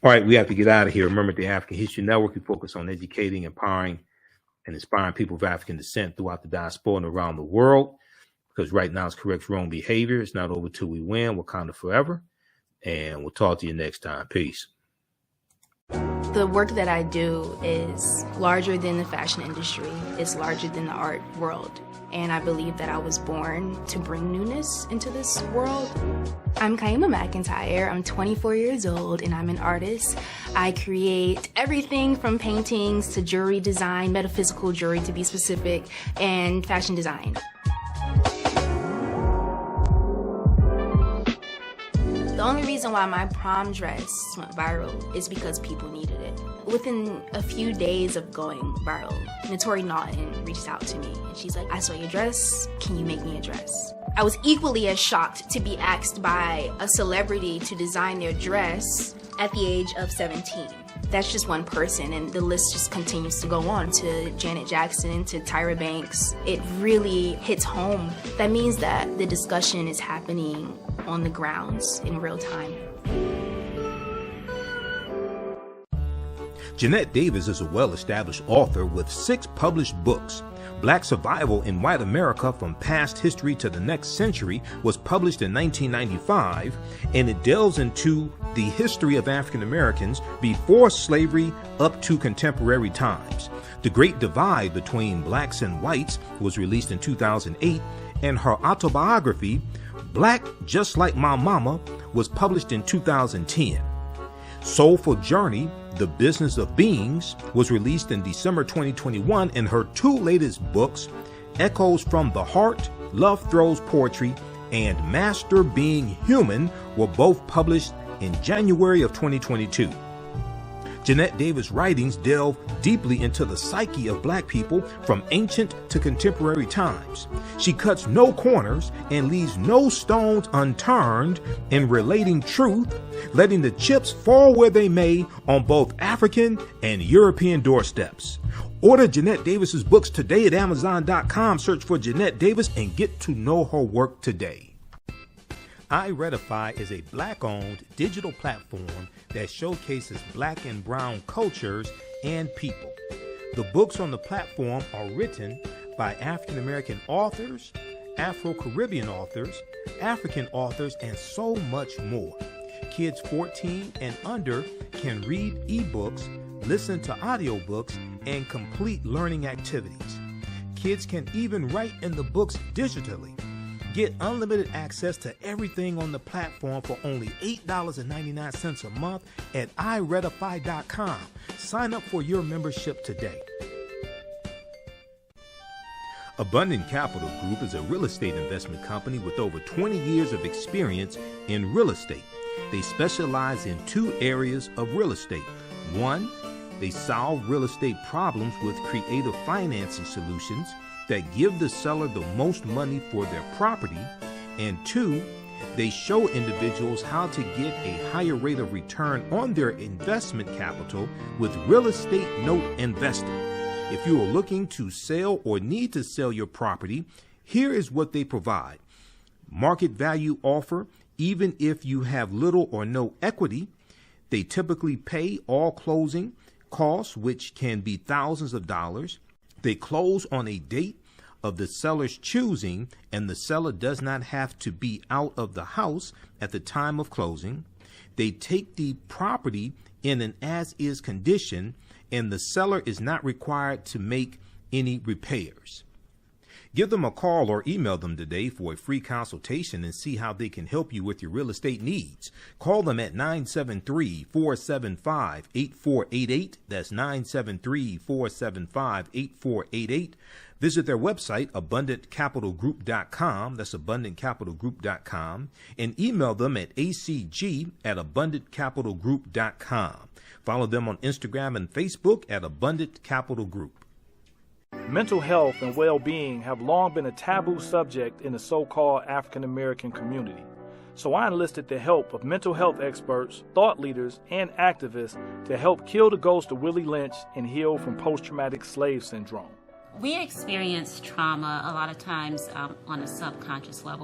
All right, we have to get out of here. Remember, the African History Network, we focus on educating, empowering, and inspiring people of African descent throughout the diaspora and around the world. Because right now it's correct wrong behavior. It's not over till we win. Wakanda forever. And we'll talk to you next time. Peace. The work that I do is larger than the fashion industry. It's larger than the art world. And I believe that I was born to bring newness into this world. I'm Kaima McIntyre. I'm 24 years old and I'm an artist. I create everything from paintings to jewelry design, metaphysical jewelry to be specific, and fashion design. The only reason why my prom dress went viral is because people needed it. Within a few days of going viral, Notori Naughton reached out to me and she's like, I saw your dress, can you make me a dress? I was equally as shocked to be asked by a celebrity to design their dress at the age of 17. That's just one person, and the list just continues to go on to Janet Jackson, to Tyra Banks. It really hits home. That means that the discussion is happening on the grounds in real time. Jeanette Davis is a well-established author with 6 published books. Black Survival in White America from Past History to the Next Century was published in 1995, and it delves into the history of African Americans before slavery up to contemporary times. The Great Divide Between Blacks and Whites was released in 2008, and her autobiography, Black Just Like My Mama, was published in 2010. Soulful Journey, The Business of Beings, was released in December 2021, and her 2 latest books, Echoes from the Heart, Love Throws Poetry, and Master Being Human, were both published in January of 2022. Jeanette Davis' writings delve deeply into the psyche of Black people from ancient to contemporary times. She cuts no corners and leaves no stones unturned in relating truth, letting the chips fall where they may on both African and European doorsteps. Order Jeanette Davis's books today at Amazon.com. Search for Jeanette Davis and get to know her work today. iRedify is a Black-owned digital platform that showcases Black and Brown cultures and people. The books on the platform are written by African American authors, Afro-Caribbean authors, African authors, and so much more. Kids 14 and under can read ebooks, listen to audiobooks, and complete learning activities. Kids can even write in the books digitally. Get unlimited access to everything on the platform for only $8.99 a month at iRedify.com. Sign up for your membership today. Abundant Capital Group is a real estate investment company with over 20 years of experience in real estate. They specialize in 2 areas of real estate. 1, they solve real estate problems with creative financing solutions that give the seller the most money for their property. And 2, they show individuals how to get a higher rate of return on their investment capital with real estate note investing. If you are looking to sell or need to sell your property, Here is what they provide. Market value offer, even if you have little or no equity. They typically pay all closing costs, which can be thousands of dollars. They close on a date of the seller's choosing, and the seller does not have to be out of the house at the time of closing. They take the property in an as-is condition, and the seller is not required to make any repairs. Give them a call or email them today for a free consultation and see how they can help you with your real estate needs. Call them at 973-475-8488. That's 973-475-8488. Visit their website, abundantcapitalgroup.com. That's abundantcapitalgroup.com. And email them at acg@abundantcapitalgroup.com. Follow them on Instagram and Facebook at Abundant Capital Group. Mental health and well-being have long been a taboo subject in the so-called African American community. So I enlisted the help of mental health experts, thought leaders, and activists to help kill the ghost of Willie Lynch and heal from post-traumatic slave syndrome. We experience trauma a lot of times on a subconscious level.